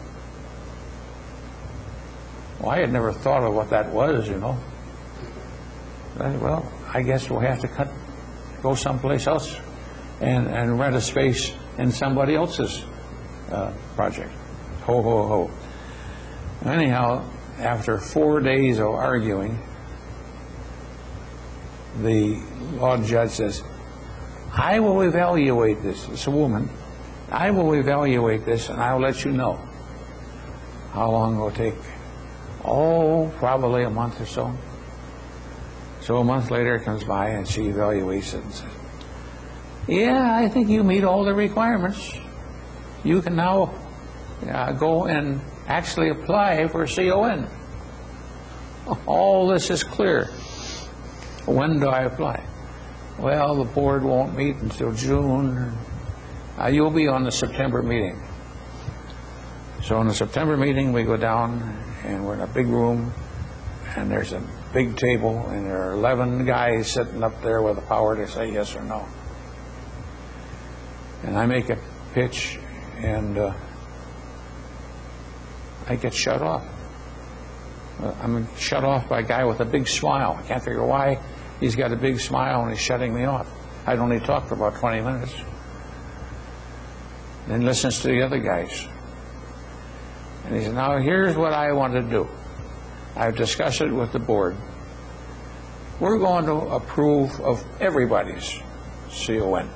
Well, I had never thought of what that was, you know. Well, I guess we'll have to go someplace else and rent a space in somebody else's project. Ho, ho, ho. Anyhow, after 4 days of arguing, the law judge says, I will evaluate this. It's a woman. I will evaluate this, and I'll let you know how long it will take. Oh, probably a month or so. So a month later it comes by, and she evaluates it and says, yeah, I think you meet all the requirements. You can now go and actually apply for a CON. All this is clear. When do I apply? Well, the board won't meet until June. You'll be on the September meeting. So in the September meeting, we go down, and we're in a big room, and there's a big table, and there are 11 guys sitting up there with the power to say yes or no. And I make a pitch, and I get shut off. I'm shut off by a guy with a big smile. I can't figure why he's got a big smile and he's shutting me off. I'd only talked for about 20 minutes. Then listens to the other guys. And he said, now here's what I want to do. I've discussed it with the board. We're going to approve of everybody's CON.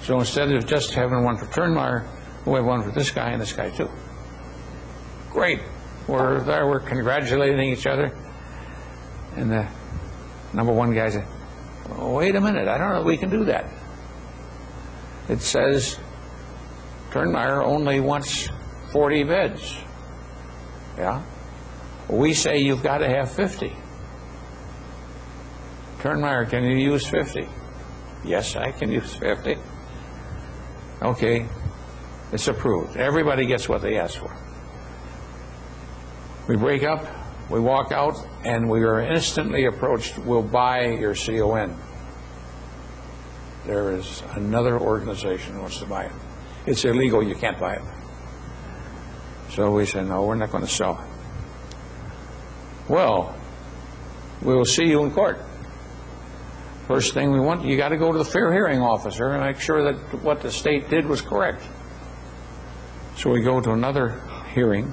So instead of just having one for Turnmeyer, we'll have one for this guy and this guy too. Great. We're there, we're congratulating each other. And the number one guy said, oh, wait a minute, I don't know if we can do that. It says Turnmeyer only wants 40 beds. Yeah? We say you've got to have 50. Turnmeyer, can you use 50? Yes, I can use 50. Okay, it's approved. Everybody gets what they asked for. We break up, we walk out, and we are instantly approached, we'll buy your CON. There is another organization that wants to buy it. It's illegal, you can't buy it. So we said, no, we're not going to sell it. Well, we'll see you in court. First thing we want, you got to go to the fair hearing officer and make sure that what the state did was correct. So we go to another hearing,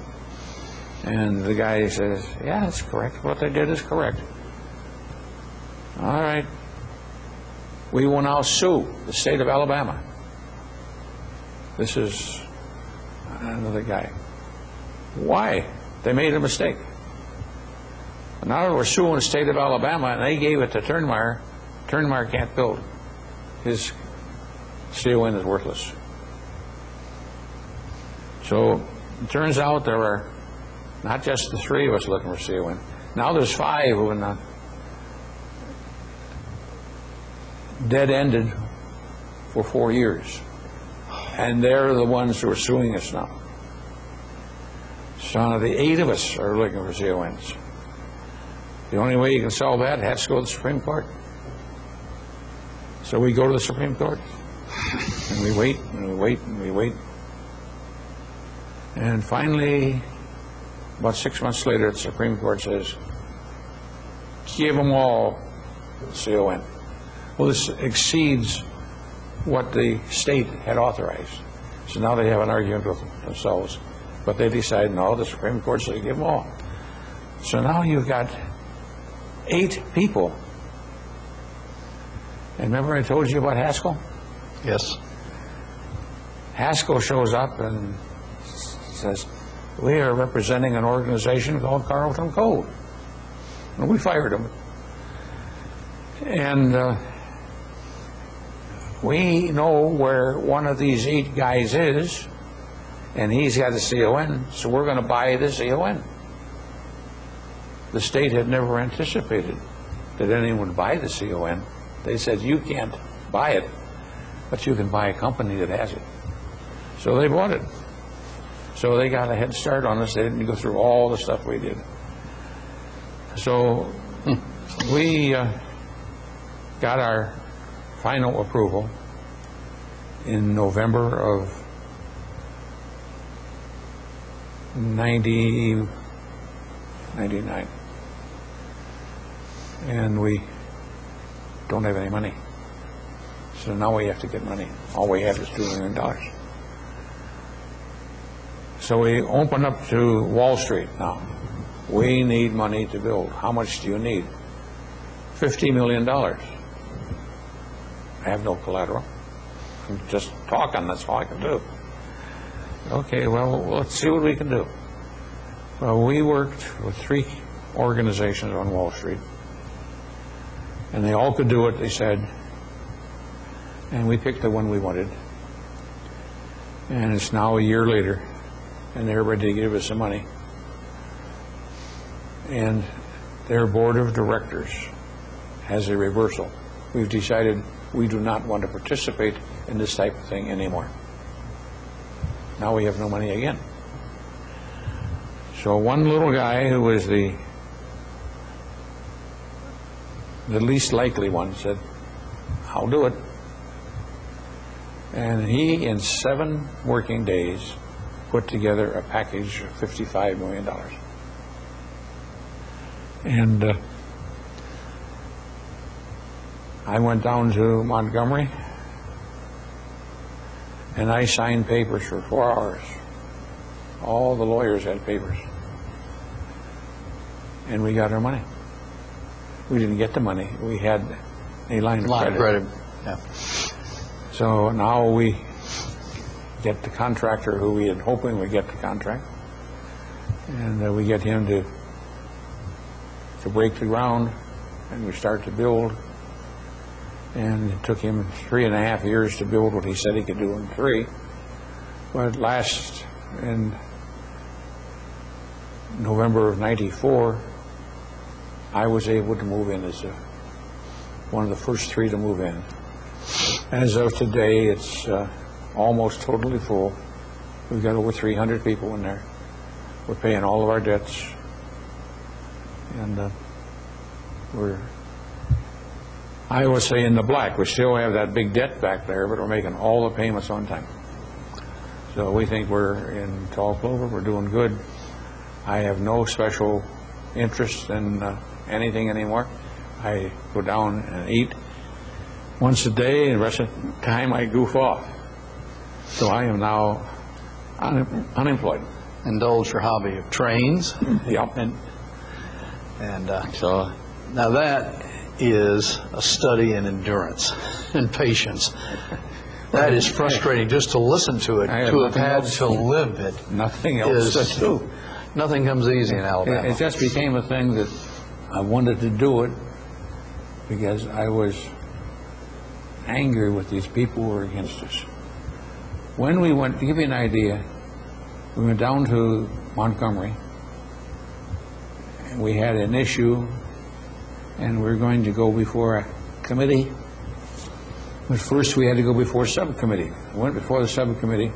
and the guy says, yeah, it's correct. What they did is correct. All right. We will now sue the state of Alabama. This is another guy. Why? They made a mistake. Now we're suing the state of Alabama, and they gave it to Turnmeyer. Turnmeyer can't build. His CON is worthless. So it turns out there are not just the three of us looking for CON. Now there's 5 who are dead-ended for 4 years. And they're the ones who are suing us now. So now the 8 of us are looking for CONs. The only way you can solve that has to go to the Supreme Court. So we go to the Supreme Court, and we wait, and we wait, and we wait. And finally, about 6 months later, the Supreme Court says, give them all CON. Well, this exceeds what the state had authorized. So now they have an argument with themselves. But they decide, no, the Supreme Court says give them all. So now you've got 8 people. And remember I told you about Haskell? Yes. Haskell shows up and says, we are representing an organization called Carlton Code. And we fired him. And we know where one of these 8 guys is, and he's got a CON, so we're going to buy the CON. The state had never anticipated that anyone would buy the CON. They said, you can't buy it, but you can buy a company that has it. So they bought it. So they got a head start on us. They didn't go through all the stuff we did. So we got our final approval in November of 99. And we don't have any money. So now we have to get money. All we have is $2 million. So we open up to Wall Street now. we need money to build. How much do you need? $50 million. I have no collateral. I'm just talking, that's all I can do. Okay, well, let's see what we can do. Well, we worked with 3 organizations on Wall Street, and they all could do it, they said, and we picked the one we wanted. And it's now a year later, and they're ready to give us the money. And their board of directors has a reversal. We've decided we do not want to participate in this type of thing anymore. Now we have no money again. So one little guy who was the least likely one said, I'll do it. And he, in 7 working days, put together a package of $55 million. And I went down to Montgomery, and I signed papers for 4 hours. All the lawyers had papers. And we got our money. We didn't get the money. We had a line of credit. Yeah. So now we get the contractor who we had hoping we'd get the contract, and we get him to break the ground, and we start to build. And it took him 3.5 years to build what he said he could do in 3. But last, in November of '94, I was able to move in as one of the first 3 to move in. As of today, it's almost totally full. We've got over 300 people in there. We're paying all of our debts, and I would say, in the black. We still have that big debt back there, but we're making all the payments on time. So we think we're in tall clover. We're doing good. I have no special interest in anything anymore. I go down and eat once a day, and the rest of the time I goof off. So I am now unemployed. Indulge your hobby of trains. Yep. And so now that is a study in endurance and patience. That is frustrating just to listen to it, to have had to live it. Nothing else to do. Nothing comes easy in Alabama. It just became a thing that I wanted to do it because I was angry with these people who were against us. When we went, to give you an idea, we went down to Montgomery, and we had an issue, and we were going to go before a committee. But first we had to go before a subcommittee. We went before the subcommittee,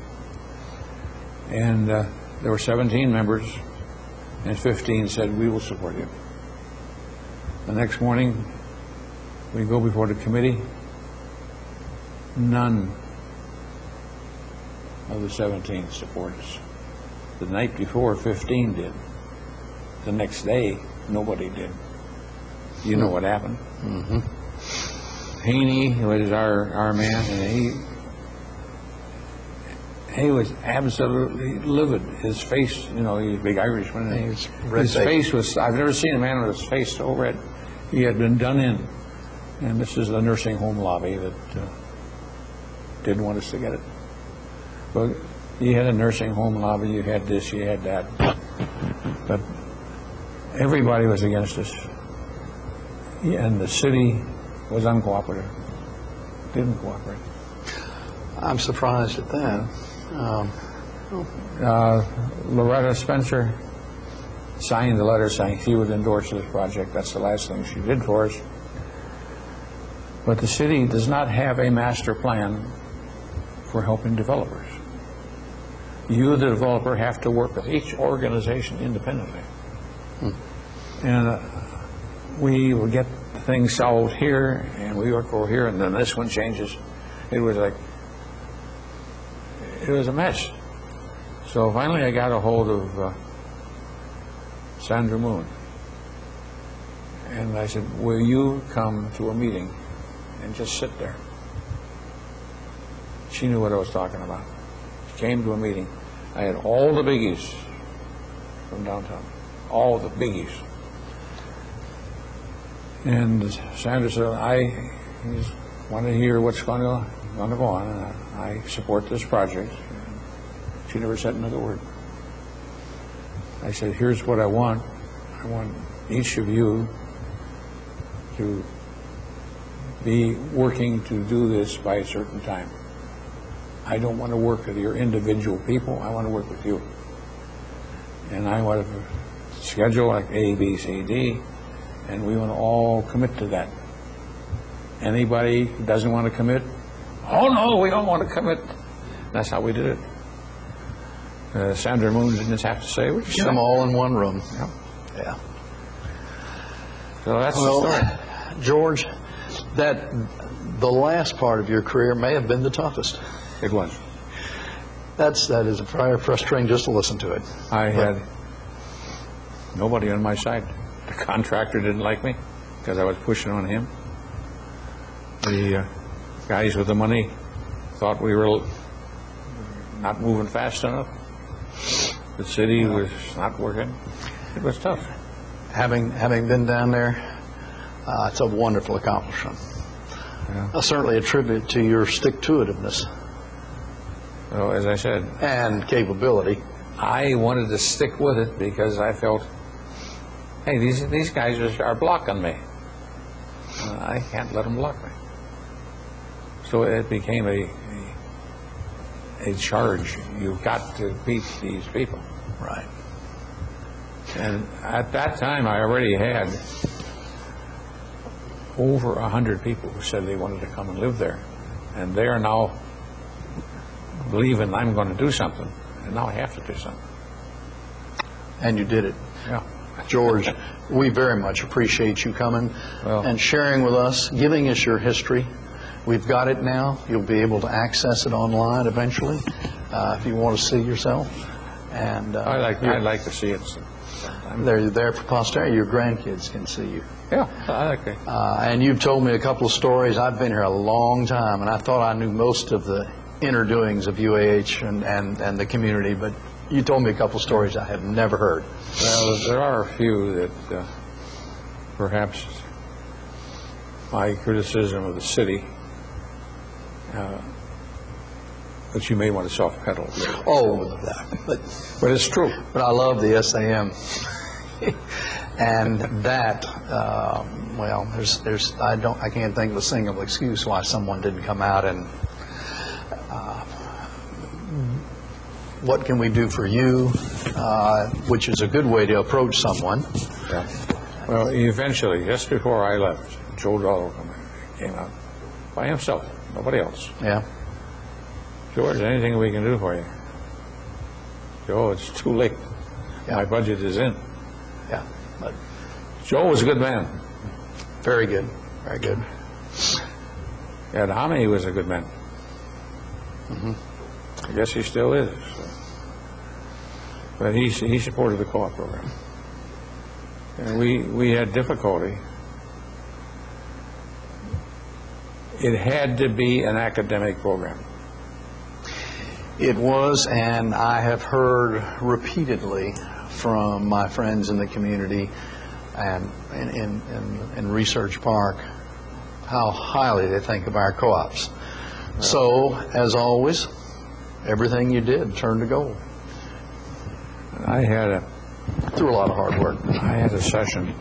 and there were 17 members, and 15 said, we will support you. The next morning, we go before the committee. None of the 17 support us. The night before, 15 did. The next day, nobody did. You know what happened? Mm-hmm. Haney was our man, and he was absolutely livid. His face, you know, he's a big Irishman. His face was, I've never seen a man with his face so red. He had been done in. And this is the nursing home lobby that didn't want us to get it. But you had a nursing home lobby, you had this, you had that. But everybody was against us. And the city was uncooperative. Didn't cooperate. I'm surprised at that. Loretta Spencer signed the letter saying she would endorse this project. That's the last thing she did for us. But the city does not have a master plan for helping developers. You, the developer, have to work with each organization independently. And we would get things solved here, and we work over here, and then this one changes. It was like, it was a mess. So finally I got a hold of Sandra Moon. And I said, will you come to a meeting and just sit there? She knew what I was talking about. She came to a meeting. I had all the biggies from downtown, all the biggies. And Sandra said, I just want to hear what's going to go on, and I support this project. She never said another word. I said, here's what I want. I want each of you to be working to do this by a certain time. I don't want to work with your individual people. I want to work with you. And I want to schedule like A, B, C, D, and we want to all commit to that. Anybody who doesn't want to commit, oh no, we don't want to commit. That's how we did it. Sandra Moon didn't have to say. Get them all in one room. Yeah. Yeah. So that's the story. George, that the last part of your career may have been the toughest. It was. That is very frustrating just to listen to it. I had nobody on my side. The contractor didn't like me because I was pushing on him. The guys with the money thought we were not moving fast enough. The city was not working. It was tough. Having been down there, it's a wonderful accomplishment. Yeah. I certainly attribute to your stick-to-itiveness. So, as I said, and capability. I wanted to stick with it because I felt, hey, these guys are blocking me. I can't let them block me. So it became a charge. You've got to beat these people. Right. And at that time, I already had over 100 people who said they wanted to come and live there. And they are now believing I'm going to do something. And now I have to do something. And you did it. Yeah. George, we very much appreciate you coming and sharing with us, giving us your history. We've got it now. You'll be able to access it online eventually if you want to see yourself. And I'd like to see it sometime. They're there for posterity. Your grandkids can see you. Yeah, I like it. And you've told me a couple of stories. I've been here a long time, and I thought I knew most of the inner doings of UAH and the community, but you told me a couple of stories I have never heard. Well, there are a few that perhaps my criticism of the city that you may want to soft pedal. Oh, but it's true. But I love the SAM, and that. Well, I can't think of a single excuse why someone didn't come out and. What can we do for you? Which is a good way to approach someone. Yeah. Well, eventually, just before I left, Joe Dollar came out by himself, nobody else. Yeah. George, anything we can do for you? Joe, it's too late. Yeah. My budget is in. Yeah. But Joe was a good man. Very good. Very good. Ed Hammy was a good man. Mm-hmm. I guess he still is. So. But he supported the co-op program. And we had difficulty. It had to be an academic program. It was, and I have heard repeatedly from my friends in the community and in Research Park how highly they think of our co-ops. Right. So, as always, everything you did turned to gold. I had through a lot of hard work. I had a session